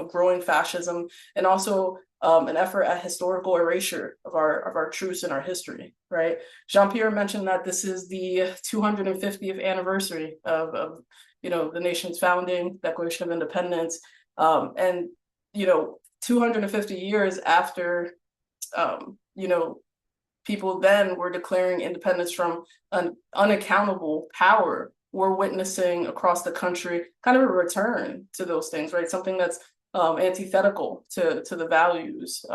growing fascism, and also an effort at historical erasure of our truths and our history, right? Jean-Pierre mentioned that this is the 250th anniversary of the nation's founding, Declaration of Independence, and 250 years after people then were declaring independence from an unaccountable power. We're witnessing across the country kind of a return to those things, right? Something that's antithetical to the values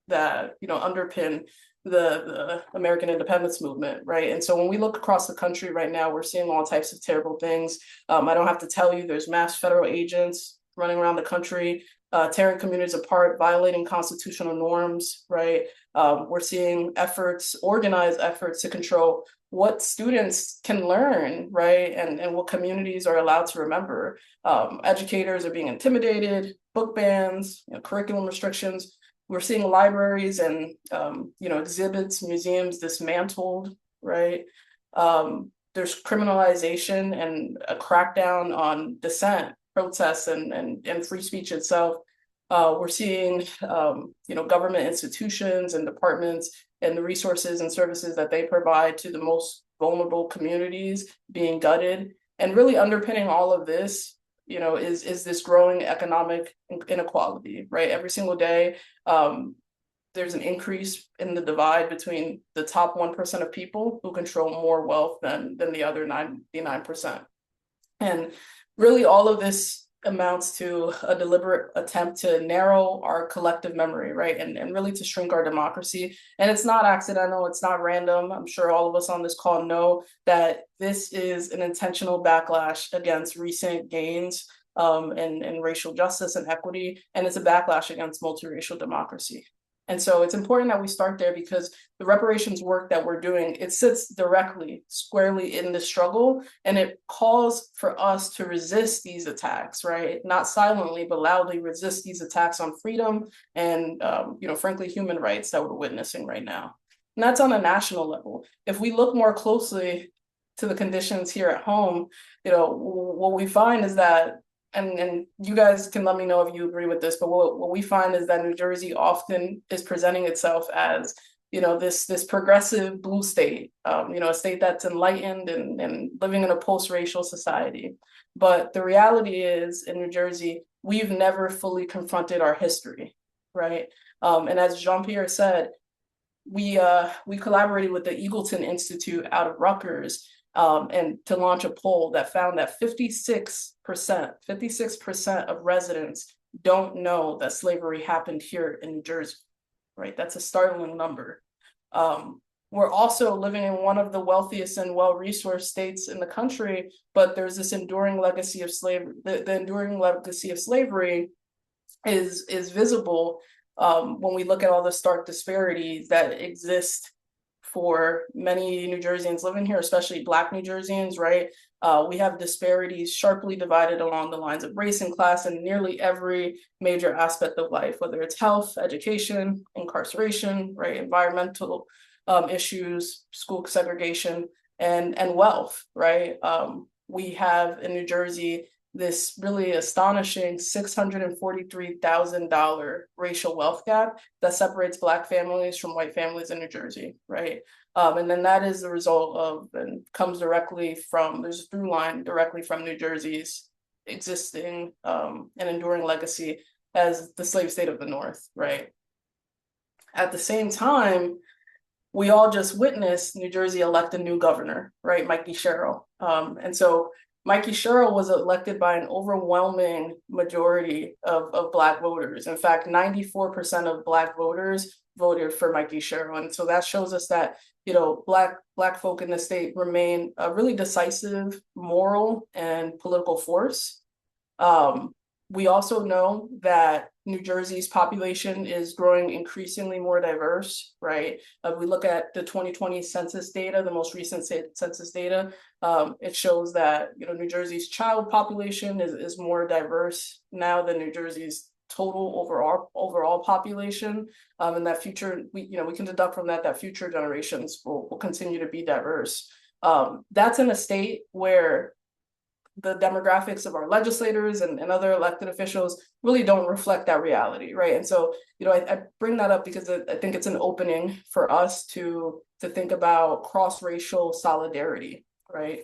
that underpin the American independence movement, right? And so when we look across the country right now, we're seeing all types of terrible things. I don't have to tell you, there's mass federal agents running around the country, tearing communities apart, violating constitutional norms, right? We're seeing organized efforts to control what students can learn, right? And what communities are allowed to remember. Educators are being intimidated, book bans, curriculum restrictions. We're seeing libraries and exhibits, museums dismantled, right? There's criminalization and a crackdown on dissent, protests, and free speech itself. We're seeing government institutions and departments and the resources and services that they provide to the most vulnerable communities being gutted. And really underpinning all of this, is this growing economic inequality, right? Every single day, there's an increase in the divide between the top 1% of people who control more wealth than the other 99%. And really all of this amounts to a deliberate attempt to narrow our collective memory, right? And really to shrink our democracy. And it's not accidental, it's not random. I'm sure all of us on this call know that this is an intentional backlash against recent gains in racial justice and equity, and it's a backlash against multiracial democracy. And so it's important that we start there, because the reparations work that we're doing, it sits directly, squarely in the struggle, and it calls for us to resist these attacks, right? Not silently, but loudly resist these attacks on freedom and, frankly, human rights that we're witnessing right now. And that's on a national level. If we look more closely to the conditions here at home, what we find is that, and you guys can let me know if you agree with this, but what we find is that New Jersey often is presenting itself as, this progressive blue state, a state that's enlightened and living in a post-racial society. But the reality is, in New Jersey, we've never fully confronted our history, right? And as Jean-Pierre said, we collaborated with the Eagleton Institute out of Rutgers, and to launch a poll that found that 56% of residents don't know that slavery happened here in New Jersey, right? That's a startling number. We're also living in one of the wealthiest and well-resourced states in the country, but there's this enduring legacy of slavery. The enduring legacy of slavery is visible when we look at all the stark disparities that exist for many New Jerseyans living here, especially Black New Jerseyans, right? We have disparities sharply divided along the lines of race and class in nearly every major aspect of life, whether it's health, education, incarceration, right, environmental issues, school segregation, and wealth, right? We have in New Jersey this really astonishing $643,000 racial wealth gap that separates Black families from white families in New Jersey, right? And then that is the result of, and comes directly from, there's a through line directly from New Jersey's existing and enduring legacy as the slave state of the North, right? At the same time, we all just witnessed New Jersey elect a new governor, right, Mikey Sherrill. And so Mikey Sherrill was elected by an overwhelming majority of Black voters. In fact, 94% of Black voters voted for Mikey Sherrill. And so that shows us that, you know, Black folk in the state remain a really decisive moral and political force. We also know that New Jersey's population is growing increasingly more diverse, right? We look at the 2020 census data, the most recent census data. It shows that, you know, New Jersey's child population is more diverse now than New Jersey's total overall population, and that future, we can deduct from that future generations will continue to be diverse. That's in a state where the demographics of our legislators and other elected officials really don't reflect that reality, right? And so, you know, I bring that up because I think it's an opening for us to think about cross-racial solidarity, right?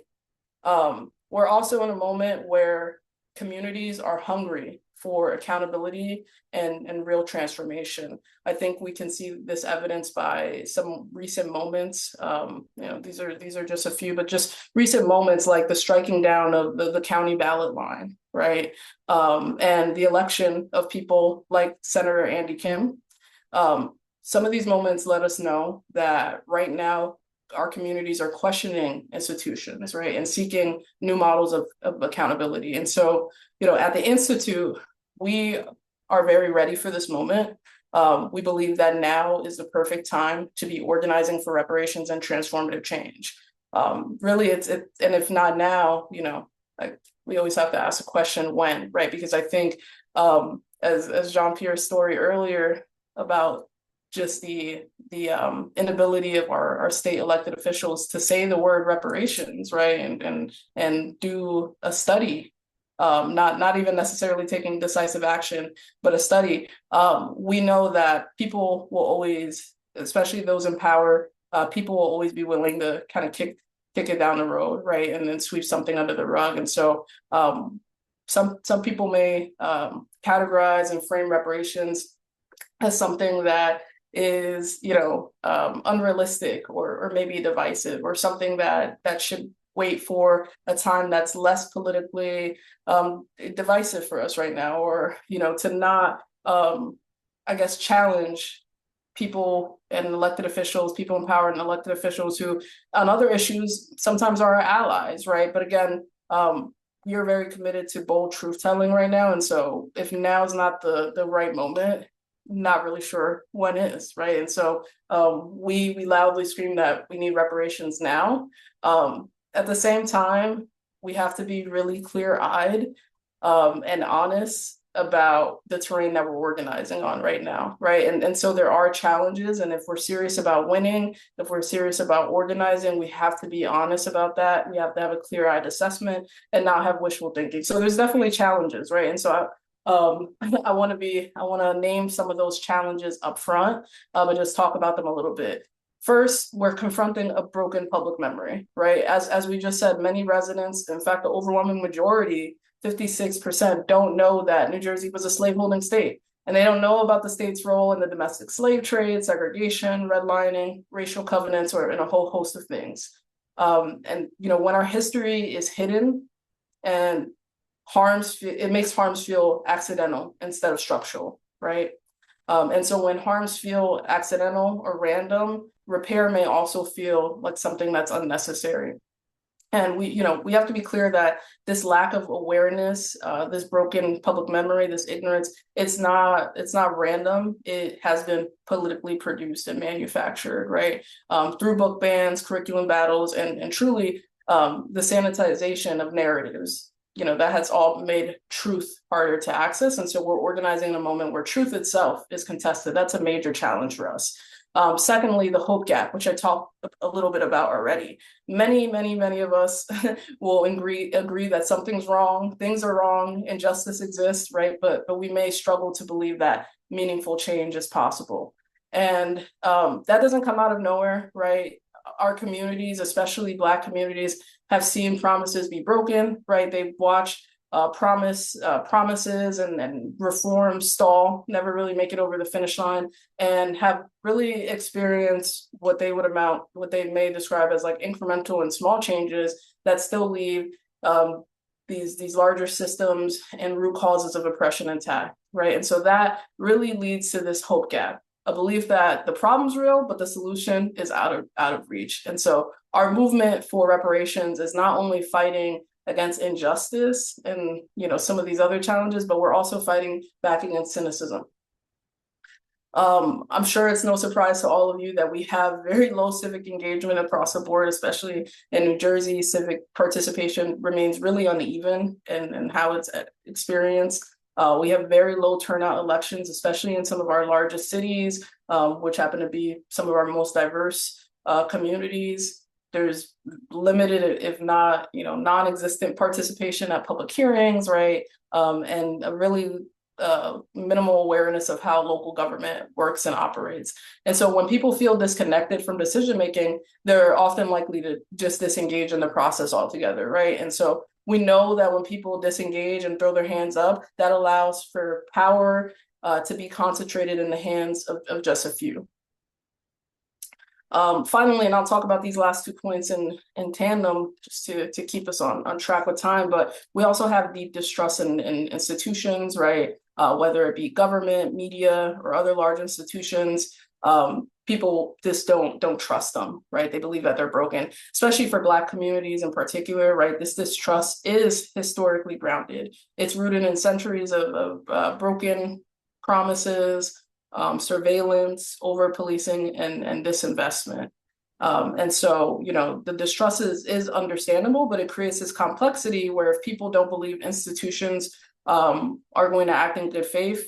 We're also in a moment where communities are hungry for accountability and real transformation. I think we can see this evidence by some recent moments. You know, these are just a few, but just recent moments like the striking down of the county ballot line, right? And the election of people like Senator Andy Kim. Some of these moments let us know that right now, our communities are questioning institutions, right, and seeking new models of accountability. And so, you know, at the Institute, we are very ready for this moment. We believe that now is the perfect time to be organizing for reparations and transformative change. Really, and if not now, you know, like we always have to ask the question when, right? Because I think, as Jean-Pierre's story earlier about just the inability of our state elected officials to say the word reparations, right, and do a study, not even necessarily taking decisive action, but a study. We know that people will always, especially those in power, people will always be willing to kind of kick it down the road, right, and then sweep something under the rug. And so some people may categorize and frame reparations as something that is, you know, unrealistic or maybe divisive, or something that should wait for a time that's less politically divisive for us right now, or, you know, to not, I guess, challenge people and elected officials, people in power and elected officials who on other issues sometimes are our allies, right? But again, you're very committed to bold truth telling right now. And so if now is not the right moment, not really sure when is, right? And so we loudly scream that we need reparations now. At the same time, we have to be really clear-eyed and honest about the terrain that we're organizing on right now, right? And so there are challenges, and if we're serious about winning, if we're serious about organizing, we have to be honest about that. We have to have a clear-eyed assessment and not have wishful thinking. So there's definitely challenges, right? And so I want to name some of those challenges up front, and just talk about them a little bit. First, we're confronting a broken public memory, right? As we just said, many residents, in fact, the overwhelming majority, 56%, don't know that New Jersey was a slaveholding state. And they don't know about the state's role in the domestic slave trade, segregation, redlining, racial covenants, or in a whole host of things. And, you know, when our history is hidden and it makes harms feel accidental instead of structural, right? And so when harms feel accidental or random, repair may also feel like something that's unnecessary. And we have to be clear that this lack of awareness, this broken public memory, this ignorance, it's not random. It has been politically produced and manufactured, right? Through book bans, curriculum battles, and truly the sanitization of narratives. That has all made truth harder to access. And so we're organizing in a moment where truth itself is contested. That's a major challenge for us. Secondly, the hope gap, which I talked a little bit about already. Many of us will agree that something's wrong, things are wrong, injustice exists, right? But we may struggle to believe that meaningful change is possible. And that doesn't come out of nowhere, right? Our communities, especially Black communities, have seen promises be broken, right? They've watched promises and reforms stall, never really make it over the finish line, and have really experienced what they may describe as like incremental and small changes that still leave these larger systems and root causes of oppression intact, right? And so that really leads to this hope gap, a belief that the problem's real, but the solution is out of reach. And so our movement for reparations is not only fighting against injustice and some of these other challenges, but we're also fighting back against cynicism. I'm sure it's no surprise to all of you that we have very low civic engagement across the board, especially in New Jersey. Civic participation remains really uneven in how it's experienced. We have very low turnout elections, especially in some of our largest cities, which happen to be some of our most diverse communities. There's limited, if not, non-existent participation at public hearings, right? And a really minimal awareness of how local government works and operates. And so when people feel disconnected from decision-making, they're often likely to just disengage in the process altogether, right? And so we know that when people disengage and throw their hands up, that allows for power to be concentrated in the hands of just a few. Finally, and I'll talk about these last 2 points in tandem just to keep us on track with time, but we also have deep distrust in institutions, right? Whether it be government, media, or other large institutions. People just don't trust them, right? They believe that they're broken, especially for Black communities in particular, right? This distrust is historically grounded. It's rooted in centuries of broken promises, surveillance, over-policing, and disinvestment. And so, the distrust is understandable, but it creates this complexity where if people don't believe institutions are going to act in good faith,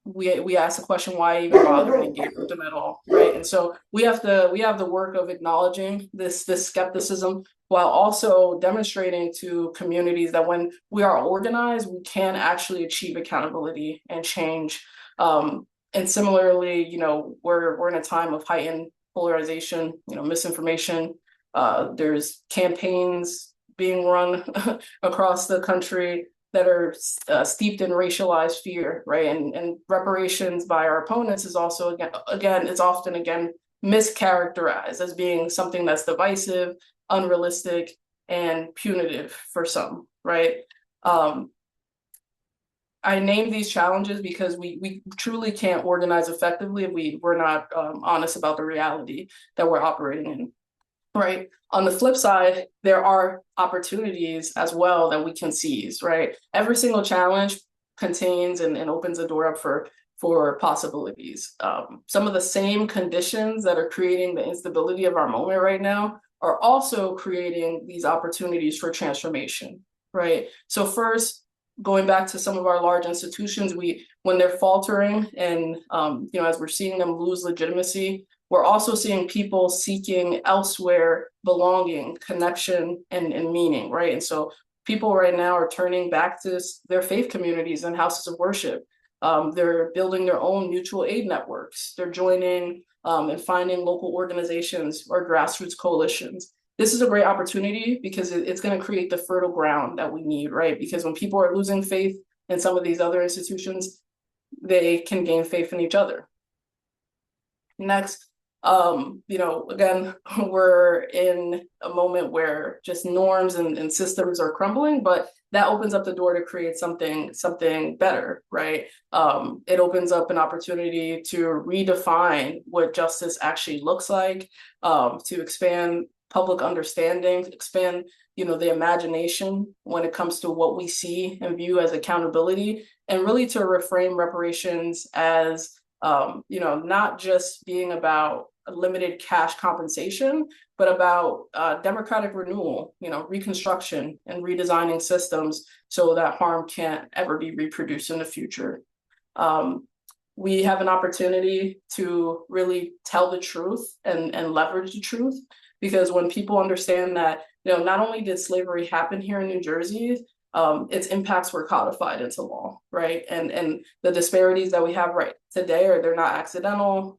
we ask the question, why even bother to engage with them at all, right? And so we have the work of acknowledging this skepticism while also demonstrating to communities that when we are organized, we can actually achieve accountability and change. And similarly, we're in a time of heightened polarization, misinformation. There's campaigns being run across the country that are steeped in racialized fear, right? And reparations by our opponents is also it's often mischaracterized as being something that's divisive, unrealistic, and punitive for some, right? I name these challenges because we truly can't organize effectively if we're not honest about the reality that we're operating in, right? On the flip side, there are opportunities as well that we can seize, right? Every single challenge contains and opens the door up for possibilities. Some of the same conditions that are creating the instability of our moment right now are also creating these opportunities for transformation, right? So first, going back to some of our large institutions, when they're faltering and as we're seeing them lose legitimacy, we're also seeing people seeking elsewhere belonging, connection, and meaning, right? And so people right now are turning back to their faith communities and houses of worship. They're building their own mutual aid networks. They're joining and finding local organizations or grassroots coalitions. This is a great opportunity because it's going to create the fertile ground that we need, right? Because when people are losing faith in some of these other institutions, they can gain faith in each other. Next, again, we're in a moment where just norms and systems are crumbling, but that opens up the door to create something better, right? It opens up an opportunity to redefine what justice actually looks like, to expand public understanding, expand, the imagination when it comes to what we see and view as accountability, and really to reframe reparations as, not just being about limited cash compensation, but about democratic renewal, reconstruction and redesigning systems so that harm can't ever be reproduced in the future. We have an opportunity to really tell the truth and leverage the truth, because when people understand that, not only did slavery happen here in New Jersey, its impacts were codified into law, right? And the disparities that we have right today they're not accidental.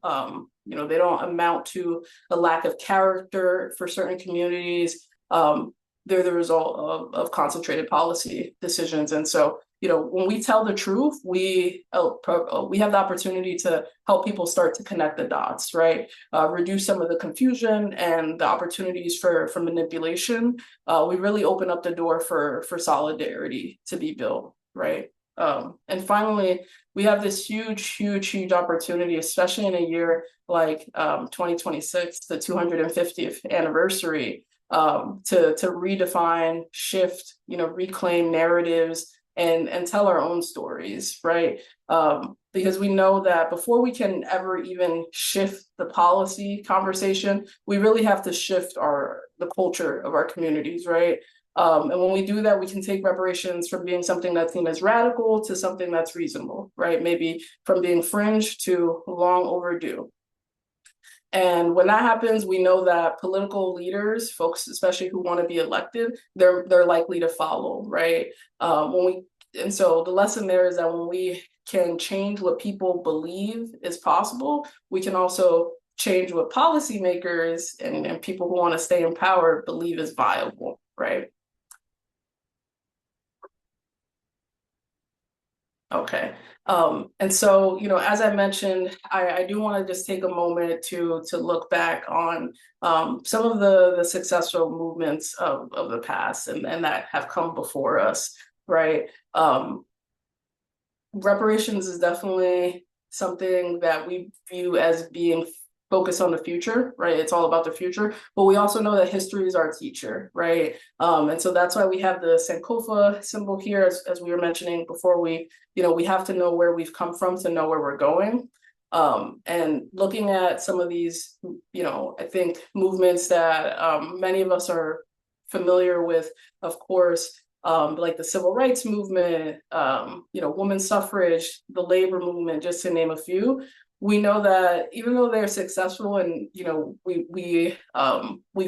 They don't amount to a lack of character for certain communities. They're the result of concentrated policy decisions. And so, when we tell the truth, we have the opportunity to help people start to connect the dots, right? Reduce some of the confusion and the opportunities for manipulation. We really open up the door for solidarity to be built, right? And finally, we have this huge opportunity, especially in a year like 2026, the 250th anniversary, to redefine, shift, reclaim narratives and tell our own stories, right? Because we know that before we can ever even shift the policy conversation, we really have to shift the culture of our communities, right? And when we do that, we can take reparations from being something that's seen as radical to something that's reasonable, right? Maybe from being fringe to long overdue. And when that happens, we know that political leaders, folks especially who want to be elected, they're likely to follow, right? And so the lesson there is that when we can change what people believe is possible, we can also change what policymakers and people who want to stay in power believe is viable, right? Okay. And so, as I mentioned, I do want to just take a moment to look back on some of the successful movements of the past and that have come before us, right? Reparations is definitely something that we view as being focused on the future, right? It's all about the future, but we also know that history is our teacher, right? And so that's why we have the Sankofa symbol here, as we were mentioning before. We have to know where we've come from to know where we're going. And looking at some of these, I think movements that many of us are familiar with, of course, like the civil rights movement, women's suffrage, the labor movement, just to name a few. We know that even though they're successful and we've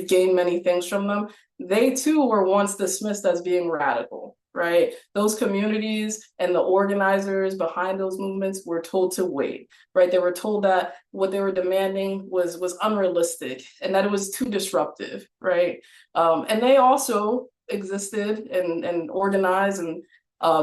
gained many things from them, they too were once dismissed as being radical, right? Those communities and the organizers behind those movements were told to wait, right? They were told that what they were demanding was unrealistic and that it was too disruptive, right? And they also existed and organized and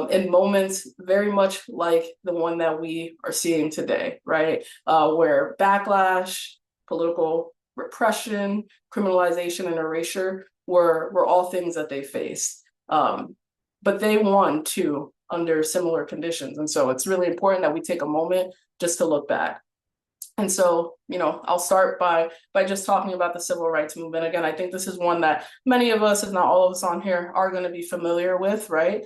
in moments very much like the one that we are seeing today, right? Where backlash, political repression, criminalization, and erasure were all things that they faced. But they won too under similar conditions. And so it's really important that we take a moment just to look back. And so, I'll start by just talking about the civil rights movement. Again, I think this is one that many of us, if not all of us on here, are going to be familiar with, right?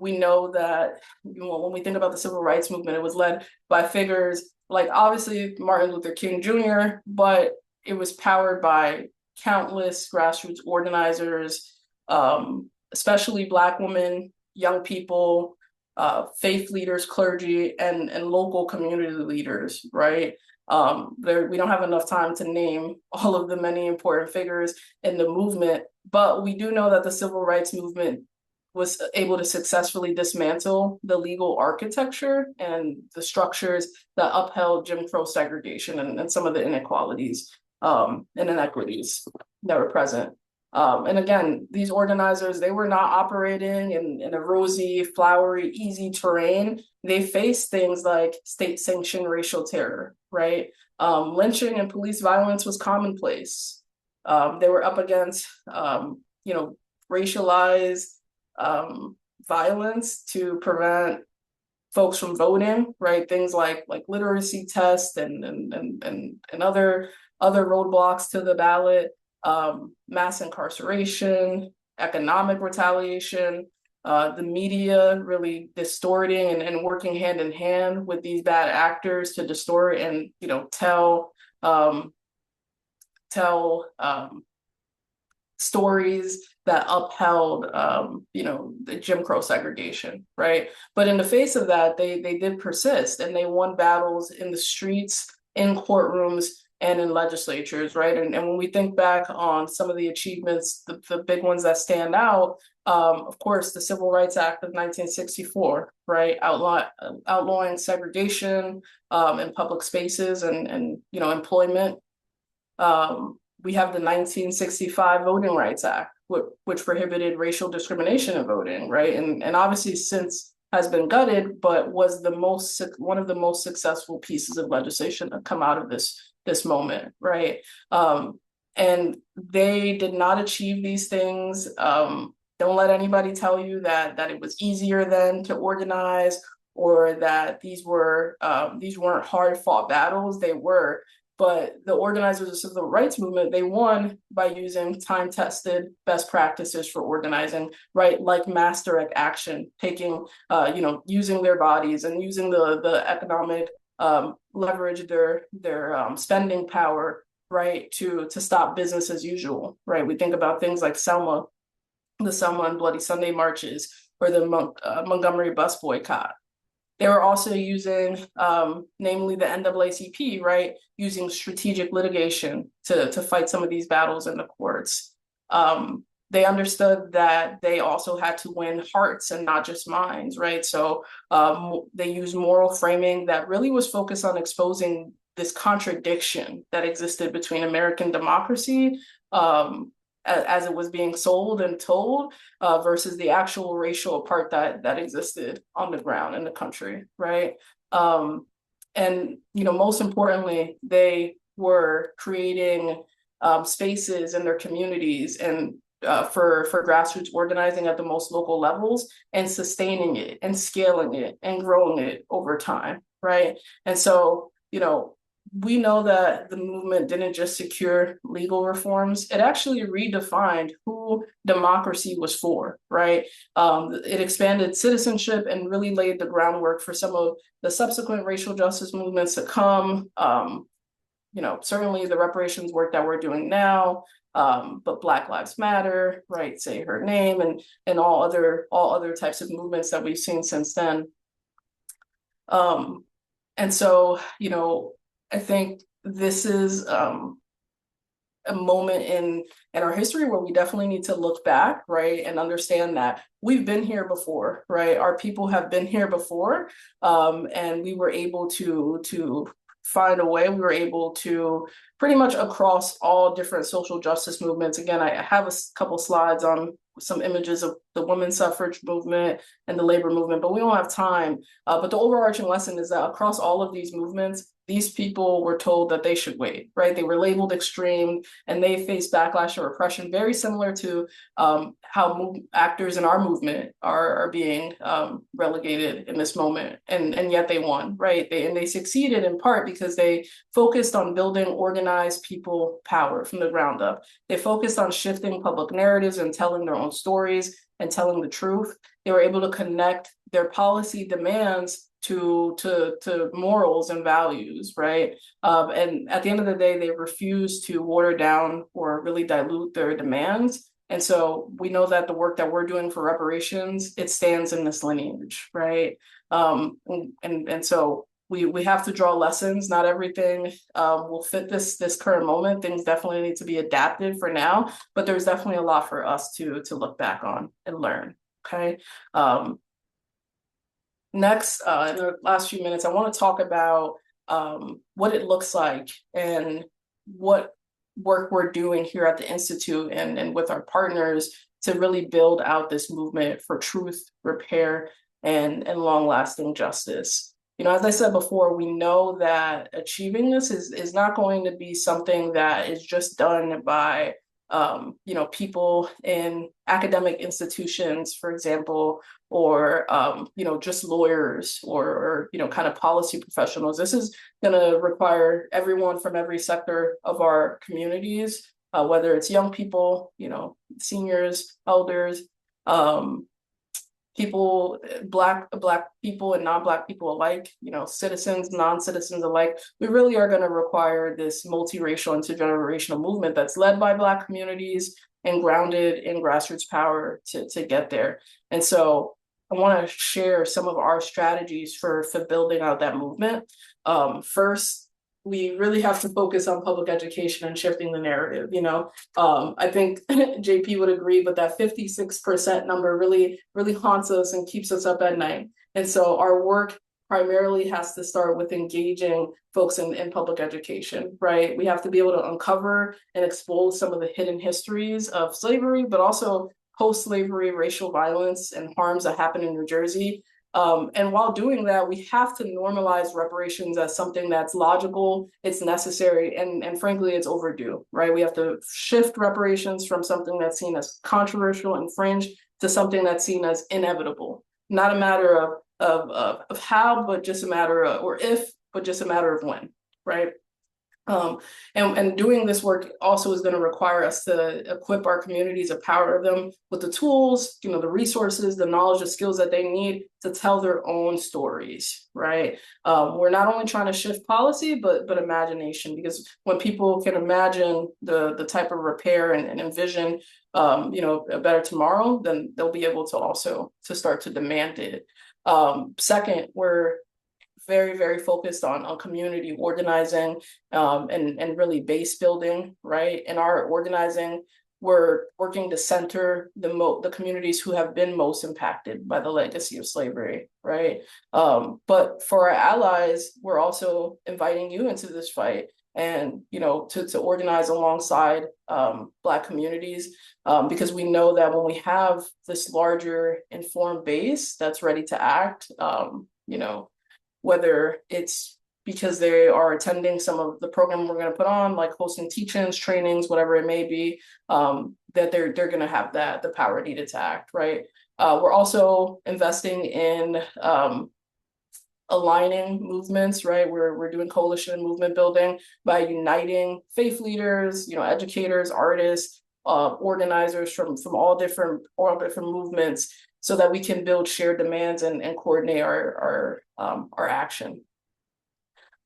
We know that when we think about the civil rights movement, it was led by figures like obviously Martin Luther King Jr., but it was powered by countless grassroots organizers, especially Black women, young people, faith leaders, clergy, and local community leaders, right? We don't have enough time to name all of the many important figures in the movement, but we do know that the civil rights movement was able to successfully dismantle the legal architecture and the structures that upheld Jim Crow segregation and some of the inequalities and inequities that were present. And again, these organizers, they were not operating in a rosy, flowery, easy terrain. They faced things like state-sanctioned racial terror, right? Lynching and police violence was commonplace. They were up against, racialized violence to prevent folks from voting, right? Things like literacy tests and other roadblocks to the ballot, mass incarceration, economic retaliation, the media really distorting and working hand in hand with these bad actors to distort and tell stories that upheld the Jim Crow segregation, right? But in the face of that, they did persist, and they won battles in the streets, in courtrooms, and in legislatures, right? And when we think back on some of the achievements, the big ones that stand out, of course, the Civil Rights Act of 1964, right? Outlawing segregation in public spaces and employment. We have the 1965 Voting Rights Act, which prohibited racial discrimination in voting, right? And obviously since has been gutted, but was one of the most successful pieces of legislation to come out of this moment, right? And they did not achieve these things. Don't let anybody tell you that it was easier then to organize, or that these weren't hard fought battles. They were. But the organizers of the civil rights movement, they won by using time-tested best practices for organizing, right? Like mass direct action, taking, using their bodies and using the economic leverage, their spending power, right, to stop business as usual, right? We think about things like the Selma and Bloody Sunday marches, or the Montgomery bus boycott. They were also using, namely the NAACP, right, using strategic litigation to fight some of these battles in the courts. They understood that they also had to win hearts and not just minds, right? So they used moral framing that really was focused on exposing this contradiction that existed between American democracy, as it was being sold and told, versus the actual racial apartheid that existed on the ground in the country, right? And most importantly, they were creating spaces in their communities and for grassroots organizing at the most local levels, and sustaining it and scaling it and growing it over time, right? And so, we know that the movement didn't just secure legal reforms, it actually redefined who democracy was for, right? It expanded citizenship and really laid the groundwork for some of the subsequent racial justice movements to come. Certainly the reparations work that we're doing now, but Black Lives Matter, right? Say Her Name, and all other types of movements that we've seen since then. And so, I think this is a moment in our history where we definitely need to look back, right, and understand that we've been here before, right? Our people have been here before, and we were able to find a way. We were able to pretty much across all different social justice movements. Again, I have a couple slides on some images of the women's suffrage movement and the labor movement, but we don't have time. But the overarching lesson is that across all of these movements, these people were told that they should wait, right? They were labeled extreme, and they faced backlash or repression very similar to how actors in our movement are being relegated in this moment, and yet they won, right? They succeeded in part because they focused on building organized people power from the ground up. They focused on shifting public narratives and telling their own stories and telling the truth. They were able to connect their policy demands to morals and values, right? And at the end of the day, they refused to water down or really dilute their demands. And so we know that the work that we're doing for reparations, it stands in this lineage, right? And so we have to draw lessons. Not everything will fit this current moment. Things definitely need to be adapted for now, but there's definitely a lot for us to look back on and learn, okay? Next, in the last few minutes, I want to talk about what it looks like and what work we're doing here at the Institute and with our partners to really build out this movement for truth, repair, and long-lasting justice. As I said before, we know that achieving this is not going to be something that is just done by people in academic institutions, for example, or just lawyers or kind of policy professionals. This is going to require everyone from every sector of our communities, whether it's young people, seniors, elders, people, black people and non-black people alike, citizens, non-citizens alike. We really are going to require this multiracial, intergenerational movement that's led by Black communities and grounded in grassroots power to get there. And so I want to share some of our strategies for building out that movement. First, we really have to focus on public education and shifting the narrative. I think JP would agree, but that 56% number really haunts us and keeps us up at night. And so our work primarily has to start with engaging folks in public education, right? We have to be able to uncover and expose some of the hidden histories of slavery, but also post-slavery racial violence and harms that happen in New Jersey. And while doing that, we have to normalize reparations as something that's logical, it's necessary, and frankly, it's overdue, right? We have to shift reparations from something that's seen as controversial and fringe to something that's seen as inevitable. Not a matter of how, but just a matter of, or if, but just a matter of when, right? And doing this work also is going to require us to equip our communities, empower them with the tools, the resources, the knowledge, the skills that they need to tell their own stories, right? We're not only trying to shift policy, but imagination, because when people can imagine the type of repair and envision, a better tomorrow, then they'll be able to also to start to demand it. Second, we're very, very focused on community organizing and really base building, right? In our organizing, we're working to center the communities who have been most impacted by the legacy of slavery, right? But for our allies, we're also inviting you into this fight and to organize alongside Black communities, because we know that when we have this larger informed base that's ready to act, whether it's because they are attending some of the program we're going to put on, like hosting teach-ins, trainings, whatever it may be, that they're going to have the power needed to act, right? We're also investing in aligning movements, right? We're doing coalition and movement building by uniting faith leaders, educators, artists, organizers from all different movements, so that we can build shared demands and coordinate our action.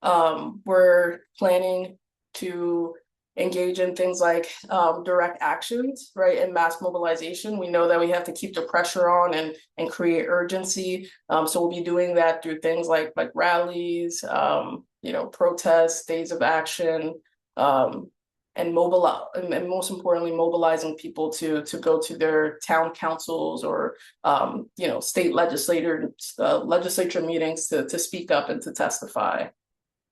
We're planning to engage in things like direct actions, right, and mass mobilization. We know that we have to keep the pressure on and create urgency. So we'll be doing that through things like rallies, protests, days of action, and most importantly, mobilizing people to go to their town councils or state legislature meetings to speak up and to testify.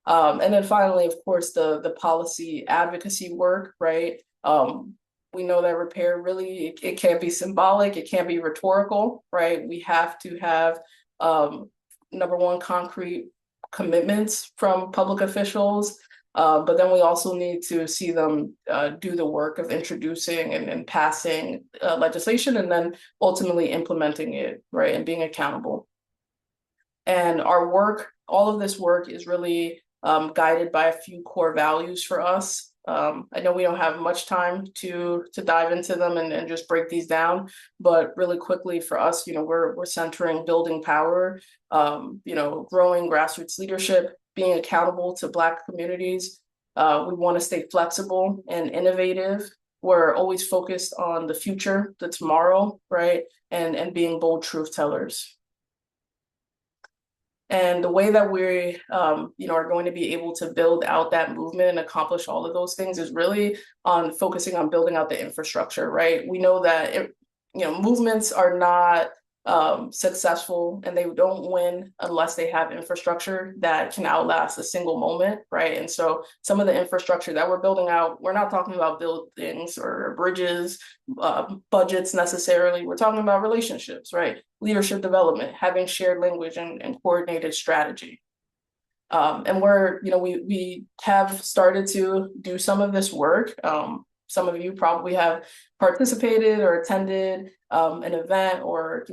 And then finally, of course, the policy advocacy work, right? We know that repair really, it can't be symbolic, it can't be rhetorical, right? We have to have, number one, concrete commitments from public officials, but then we also need to see them do the work of introducing and passing legislation, and then ultimately implementing it, right, and being accountable. And our work, all of this work is really guided by a few core values for us. I know we don't have much time to dive into them and just break these down, but really quickly for us, we're centering building power, growing grassroots leadership, being accountable to Black communities. We want to stay flexible and innovative. We're always focused on the future, the tomorrow, right? And being bold truth tellers. And the way that we, are going to be able to build out that movement and accomplish all of those things is really on focusing on building out the infrastructure, right? We know that, movements are not successful, and they don't win unless they have infrastructure that can outlast a single moment, right? And so some of the infrastructure that we're building out, we're not talking about buildings or bridges, budgets necessarily. We're talking about relationships, right? Leadership development, having shared language and coordinated strategy. And we have started to do some of this work. some of you probably have participated or attended an event or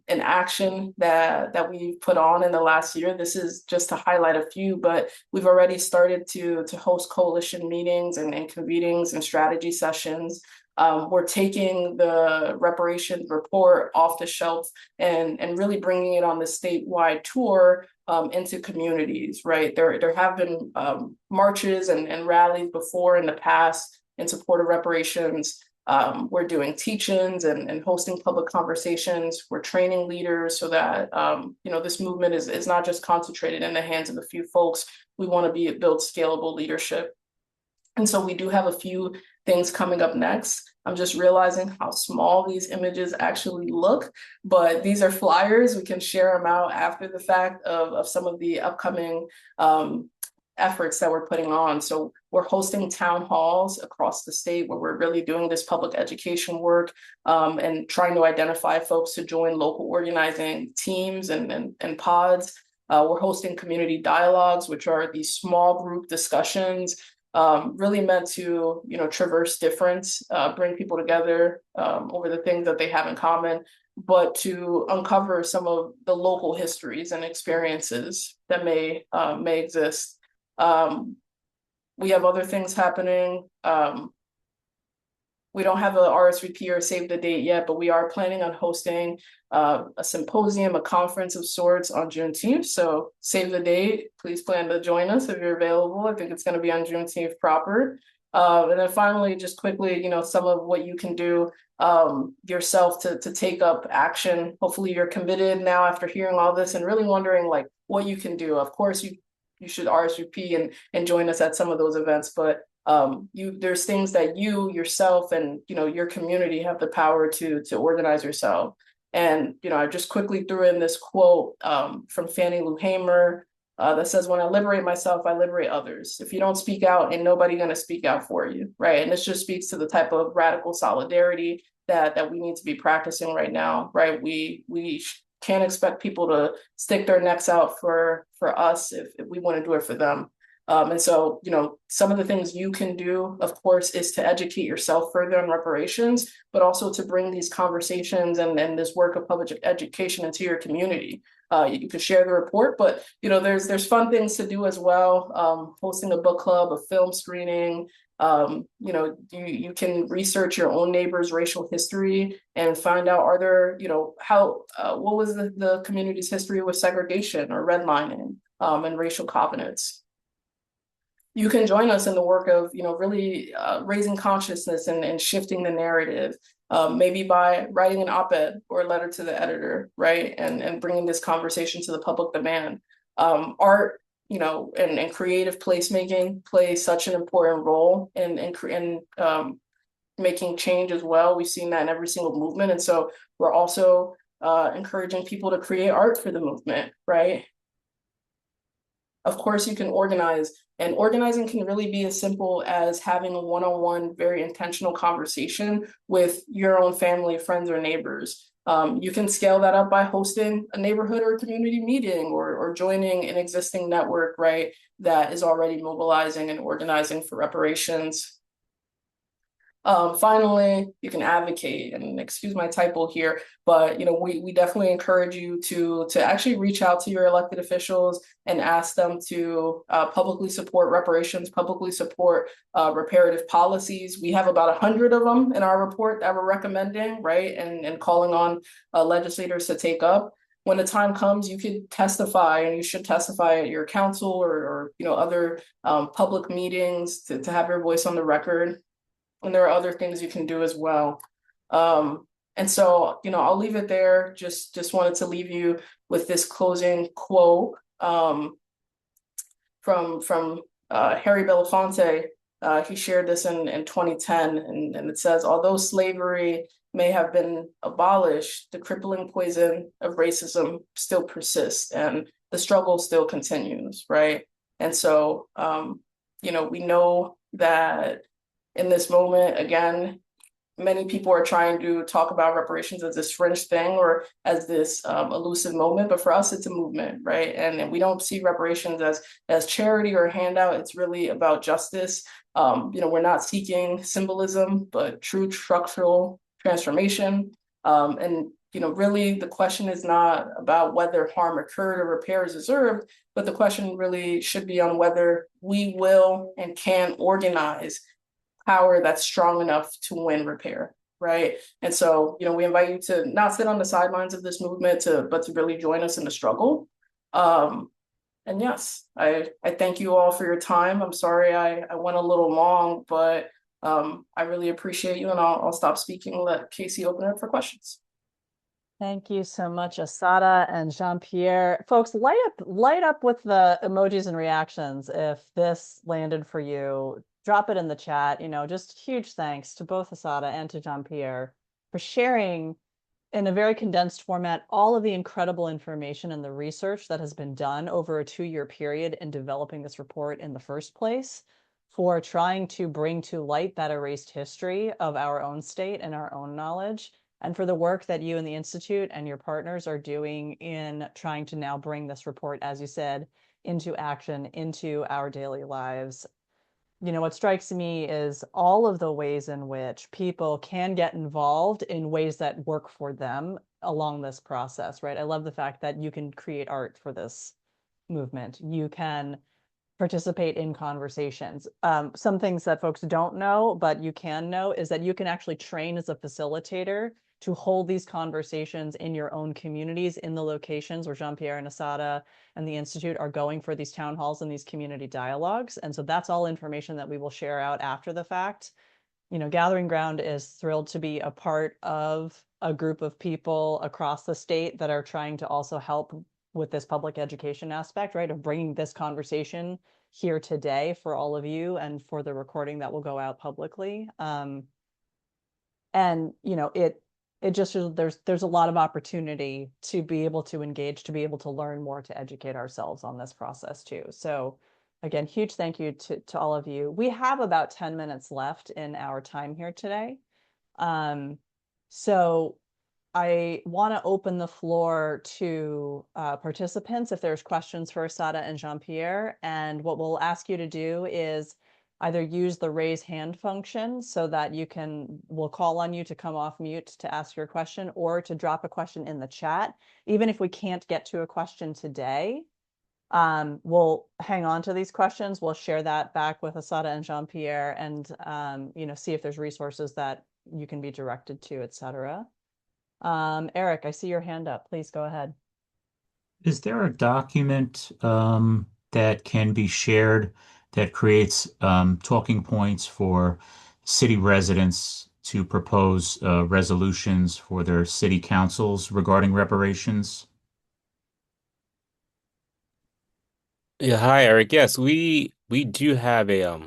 an action that we've put on in the last year. This is just to highlight a few, but we've already started to host coalition meetings and convenings and strategy sessions. We're taking the reparations report off the shelf and really bringing it on the statewide tour into communities, right? There have been marches and rallies before in the past in support of reparations. We're doing teach-ins and hosting public conversations. We're training leaders so that this movement is not just concentrated in the hands of a few folks. We want to build scalable leadership. And so we do have a few things coming up next. I'm just realizing how small these images actually look, but these are flyers. We can share them out after the fact of some of the upcoming efforts that we're putting on. So we're hosting town halls across the state where we're really doing this public education work and trying to identify folks to join local organizing teams and pods. We're hosting community dialogues, which are these small group discussions really meant to, traverse difference, bring people together over the things that they have in common, but to uncover some of the local histories and experiences that may exist. We have other things happening. We don't have a RSVP or save the date yet, but we are planning on hosting a symposium, a conference of sorts on Juneteenth. So save the date. Please plan to join us if you're available. I think it's going to be on Juneteenth proper. And then finally, just quickly, some of what you can do yourself to take up action. Hopefully you're committed now after hearing all this and really wondering like what you can do. Of course, you should RSVP and join us at some of those events, but there's things that you yourself and your community have the power to organize yourself. And I just quickly threw in this quote from Fannie Lou Hamer that says, "When I liberate myself, I liberate others. If you don't speak out, ain't nobody gonna speak out for you," right? And this just speaks to the type of radical solidarity that we need to be practicing right now, right? We can't expect people to stick their necks out for us if we want to do it for them. And so, some of the things you can do, of course, is to educate yourself further on reparations, but also to bring these conversations and this work of public education into your community. You can share the report, but there's fun things to do as well. Hosting a book club, a film screening. You can research your own neighbor's racial history and find out what was the community's history with segregation or redlining and racial covenants. You can join us in the work of, really raising consciousness and shifting the narrative, maybe by writing an op-ed or a letter to the editor, right? And bringing this conversation to the public demand. Art, and creative placemaking play such an important role in making change as well. We've seen that in every single movement. And so we're also encouraging people to create art for the movement, right? Of course, you can organize, and organizing can really be as simple as having a one-on-one, very intentional conversation with your own family, friends, or neighbors. You can scale that up by hosting a neighborhood or community meeting or joining an existing network, right, that is already mobilizing and organizing for reparations. Finally, you can advocate, and excuse my typo here, but we definitely encourage you to actually reach out to your elected officials and ask them to publicly support reparations, publicly support reparative policies. We have about 100 of them in our report that we're recommending, right, and calling on legislators to take up. When the time comes, you could testify, and you should testify at your council or other public meetings to have your voice on the record. And there are other things you can do as well. And so, I'll leave it there. Just wanted to leave you with this closing quote from Harry Belafonte. He shared this in 2010, and it says, "Although slavery may have been abolished, the crippling poison of racism still persists, and the struggle still continues," right? And so, we know that in this moment, again, many people are trying to talk about reparations as this fringe thing or as this elusive moment, but for us, it's a movement, right? And we don't see reparations as charity or handout. It's really about justice. We're not seeking symbolism, but true structural transformation. Really the question is not about whether harm occurred or repair is deserved, but the question really should be on whether we will and can organize power that's strong enough to win repair, right? And so, we invite you to not sit on the sidelines of this movement, but to really join us in the struggle. And yes, I thank you all for your time. I'm sorry I went a little long, but I really appreciate you, and I'll stop speaking and let Casey open it up for questions. Thank you so much, Assatta and Jean-Pierre. Folks, light up with the emojis and reactions if this landed for you. Drop it in the chat. Just huge thanks to both Assatta and to Jean-Pierre for sharing in a very condensed format all of the incredible information and the research that has been done over a 2-year period in developing this report in the first place, for trying to bring to light that erased history of our own state and our own knowledge, and for the work that you and the Institute and your partners are doing in trying to now bring this report, as you said, into action, into our daily lives. What strikes me is all of the ways in which people can get involved in ways that work for them along this process, right? I love the fact that you can create art for this movement. You can participate in conversations. Some things that folks don't know, but you can know, is that you can actually train as a facilitator to hold these conversations in your own communities, in the locations where Jean-Pierre and Assatta and the Institute are going for these town halls and these community dialogues. And so that's all information that we will share out after the fact. Gathering Ground is thrilled to be a part of a group of people across the state that are trying to also help with this public education aspect, right, of bringing this conversation here today for all of you and for the recording that will go out publicly. It just there's a lot of opportunity to be able to engage, to be able to learn more, to educate ourselves on this process too. So again, huge thank you to all of you. We have about 10 minutes left in our time here today. So I want to open the floor to participants if there's questions for Assatta and Jean-Pierre. And what we'll ask you to do is either use the raise hand function so that we'll call on you to come off mute to ask your question, or to drop a question in the chat. Even if we can't get to a question today, we'll hang on to these questions. We'll share that back with Assatta and Jean-Pierre and, see if there's resources that you can be directed to, etc. Eric, I see your hand up. Please go ahead. Is there a document that can be shared that creates talking points for city residents to propose resolutions for their city councils regarding reparations? Yeah, hi Eric. Yes, we do have a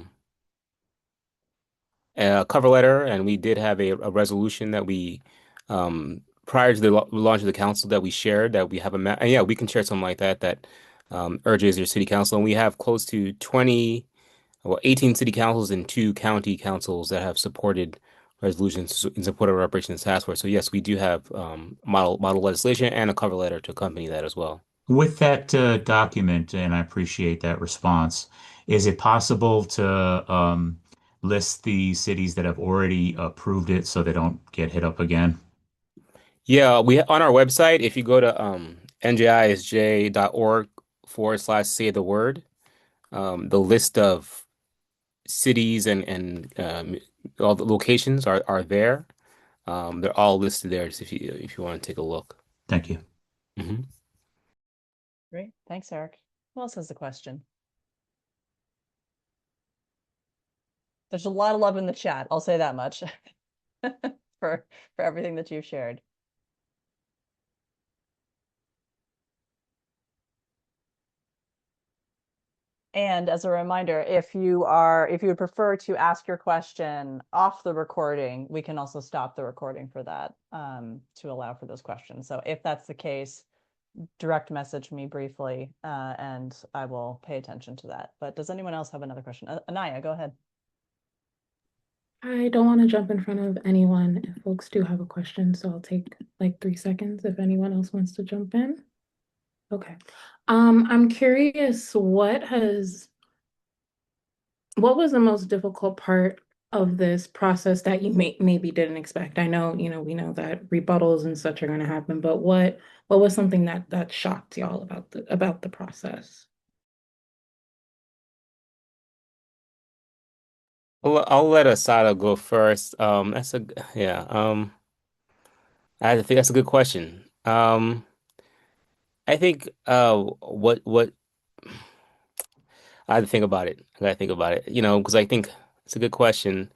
cover letter, and we did have a resolution that we prior to the launch of the council that we shared, that we have and yeah, we can share something like that urges your city council, and we have close to 18 city councils and 2 county councils that have supported resolutions in support of reparations task force. So yes, we do have model legislation and a cover letter to accompany that as well. With that document, and I appreciate that response, is it possible to list the cities that have already approved it so they don't get hit up again? Yeah, we on our website, if you go to njisj.org/say the word, the list of cities and all the locations are there. They're all listed there, just if you want to take a look. Thank you. Hmm. Great. Thanks, Eric. Who else has a question? There's a lot of love in the chat. I'll say that much for everything that you've shared. And as a reminder, if you would prefer to ask your question off the recording, we can also stop the recording for that, to allow for those questions. So if that's the case, direct message me briefly, and I will pay attention to that. But does anyone else have another question? Anaya, go ahead. I don't want to jump in front of anyone if folks do have a question, so I'll take like 3 seconds if anyone else wants to jump in. Okay. I'm curious, what was the most difficult part of this process that you maybe didn't expect? I know, we know that rebuttals and such are going to happen, but what was something that shocked y'all about the process? I'll let Asada go first. Yeah. I think that's a good question. I think what I had to think about it. I gotta think about it. Because I think it's a good question.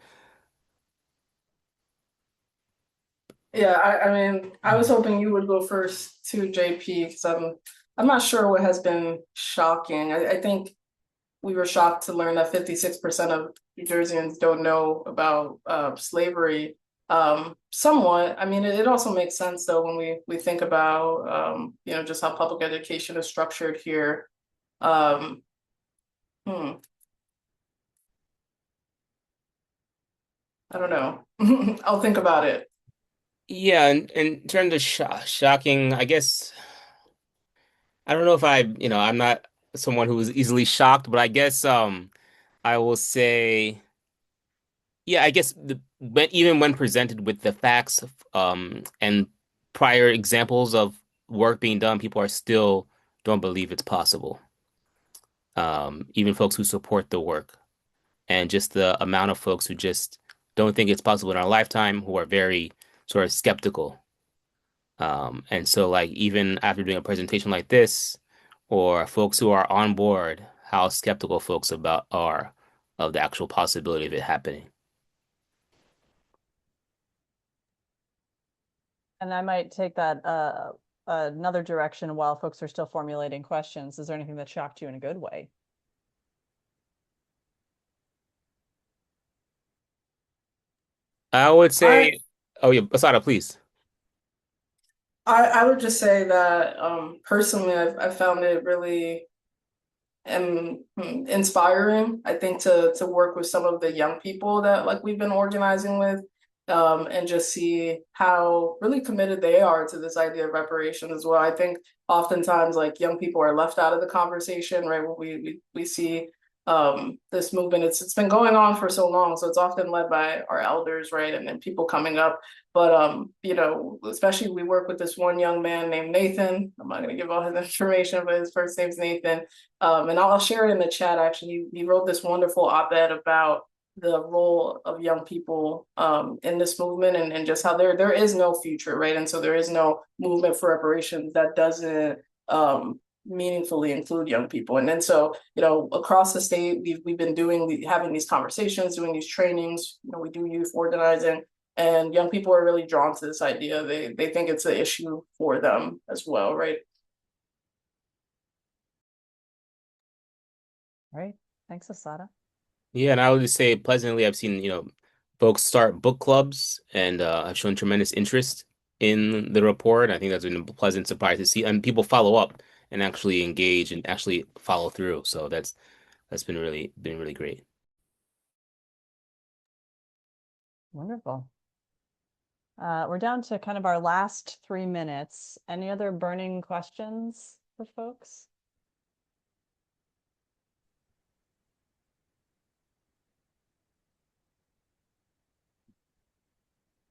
Yeah, I mean, I was hoping you would go first too, JP, because I'm not sure what has been shocking. I think we were shocked to learn that 56% of New Jerseyans don't know about slavery. Somewhat. I mean, it also makes sense though when we think about just how public education is structured here. Um, hmm, I don't know. I'll think about it. Yeah, in terms of shocking, I guess I don't know if I'm not someone who is easily shocked, but I guess I will say, yeah, I guess even when presented with the facts and prior examples of work being done, people are still don't believe it's possible. Even folks who support the work, and just the amount of folks who just don't think it's possible in our lifetime, who are very sort of skeptical. And so like even after doing a presentation like this, or folks who are on board, how skeptical folks about are of the actual possibility of it happening. And I might take that another direction while folks are still formulating questions. Is there anything that shocked you in a good way? I would I say, oh yeah, Asada, please. I would just say that personally, I found it really inspiring, I think, to work with some of the young people that like we've been organizing with, and just see how really committed they are to this idea of reparation as well. I think oftentimes like young people are left out of the conversation, right? When we see this movement, it's been going on for so long, so it's often led by our elders, right? And then people coming up. But especially we work with this one young man named Nathan. I'm not gonna give all his information, but his first name's Nathan. And I'll share it in the chat. Actually, he wrote this wonderful op-ed about the role of young people in this movement, and just how there is no future, right? And so there is no movement for reparations that doesn't meaningfully include young people. And then so across the state, we've been having these conversations, doing these trainings. We do youth organizing, and young people are really drawn to this idea. They think it's an issue for them as well, right? All right. Thanks, Asada. Yeah, and I would just say pleasantly, I've seen, folks start book clubs and have shown tremendous interest in the report. I think that's been a pleasant surprise to see, and people follow up and actually engage and actually follow through. So that's been really great. Wonderful. We're down to kind of our last 3 minutes. Any other burning questions for folks?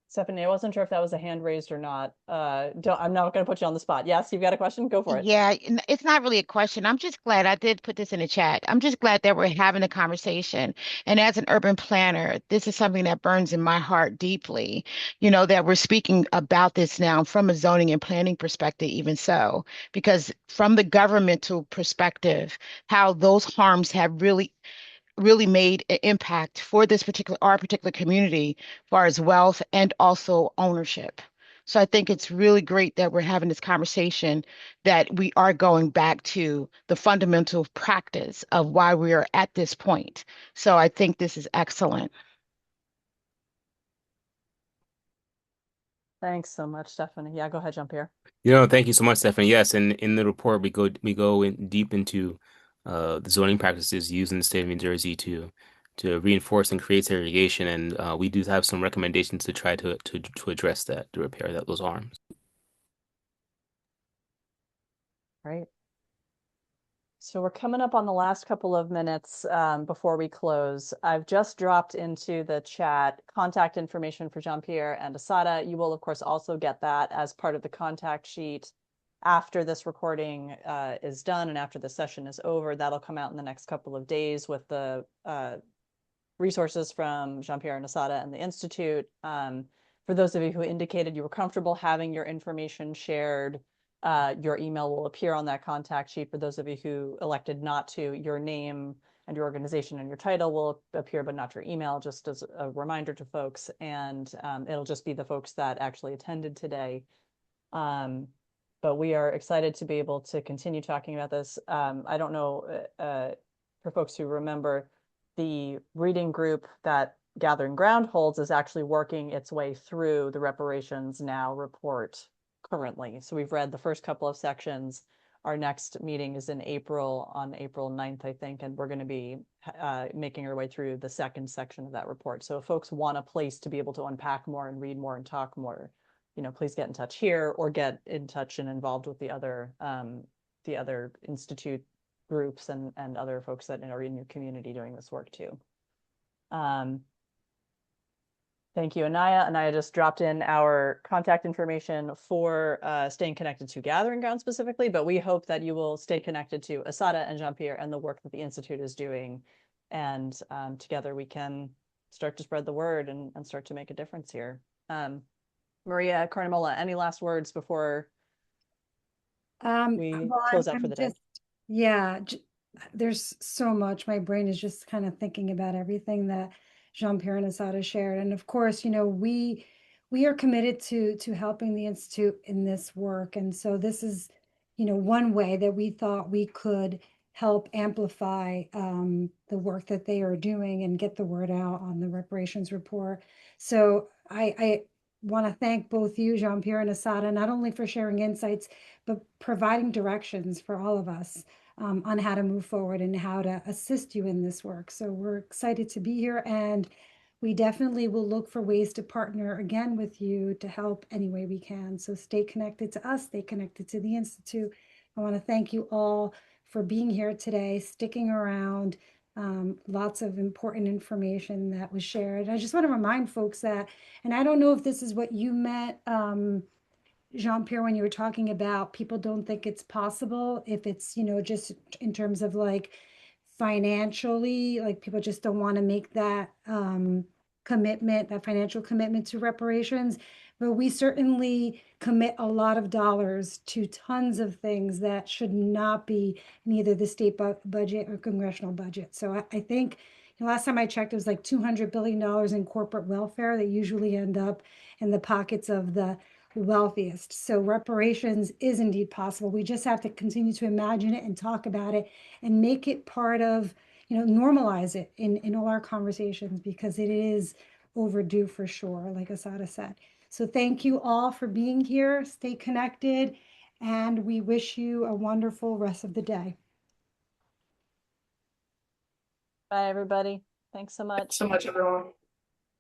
Stephanie, I wasn't sure if that was a hand raised or not. I'm not going to put you on the spot. Yes, you've got a question? Go for it. Yeah, it's not really a question. I'm just glad I did put this in the chat. I'm just glad that we're having a conversation. And as an urban planner, this is something that burns in my heart deeply, that we're speaking about this now from a zoning and planning perspective, even so, because from the governmental perspective, how those harms have really made an impact for our particular community, as far as wealth and also ownership. So I think it's really great that we're having this conversation, that we are going back to the fundamental practice of why we are at this point. So I think this is excellent. Thanks so much, Stephanie. Yeah, go ahead, Jean-Pierre. Thank you so much, Stephanie. Yes, and in the report we go in deep into the zoning practices used in the state of New Jersey to to reinforce and create segregation, and we do have some recommendations to try to address that, to repair those harms. Right. So we're coming up on the last couple of minutes before we close. I've just dropped into the chat contact information for Jean-Pierre and Assatta. You will, of course, also get that as part of the contact sheet after this recording is done and after the session is over. That'll come out in the next couple of days with the resources from Jean-Pierre and Assatta and the Institute. For those of you who indicated you were comfortable having your information shared, your email will appear on that contact sheet. For those of you who elected not to, your name and your organization and your title will appear, but not your email, just as a reminder to folks. And it'll just be the folks that actually attended today. But we are excited to be able to continue talking about this. I don't know, for folks who remember, the reading group that Gathering Ground holds is actually working its way through the Reparations Now report currently. So we've read the first couple of sections. Our next meeting is in April, on April 9th, I think, and we're going to be making our way through the second section of that report. So if folks want a place to be able to unpack more and read more and talk more, please get in touch here or get in touch and involved with the other institute groups and other folks that are in your community doing this work too. Thank you, Anaya. Anaya just dropped in our contact information for staying connected to Gathering Ground specifically, but we hope that you will stay connected to Assatta and Jean-Pierre and the work that the Institute is doing. And together we can start to spread the word and start to make a difference here. Maria Carnamola, any last words before we close out for the day? Yeah, there's so much. My brain is just kind of thinking about everything that Jean-Pierre and Assatta shared. And of course, we are committed to helping the Institute in this work. And so this is, one way that we thought we could help amplify the work that they are doing and get the word out on the reparations report. So I want to thank both you, Jean-Pierre and Assatta, not only for sharing insights, but providing directions for all of us on how to move forward and how to assist you in this work. So we're excited to be here, and we definitely will look for ways to partner again with you to help any way we can. So stay connected to us, stay connected to the Institute. I want to thank you all for being here today, sticking around. Lots of important information that was shared. I just want to remind folks that, and I don't know if this is what you meant, Jean-Pierre, when you were talking about people don't think it's possible, if it's, just in terms of like financially, like people just don't want to make that commitment, that financial commitment to reparations. But we certainly commit a lot of dollars to tons of things that should not be in either the state budget or congressional budget. So I think last time I checked, it was like $200 billion in corporate welfare that usually end up in the pockets of the wealthiest. So reparations is indeed possible. We just have to continue to imagine it and talk about it and make it part of, normalize it in all our conversations, because it is overdue for sure, like Assatta said. So thank you all for being here. Stay connected, and we wish you a wonderful rest of the day. Bye, everybody. Thanks so much. So much, everyone.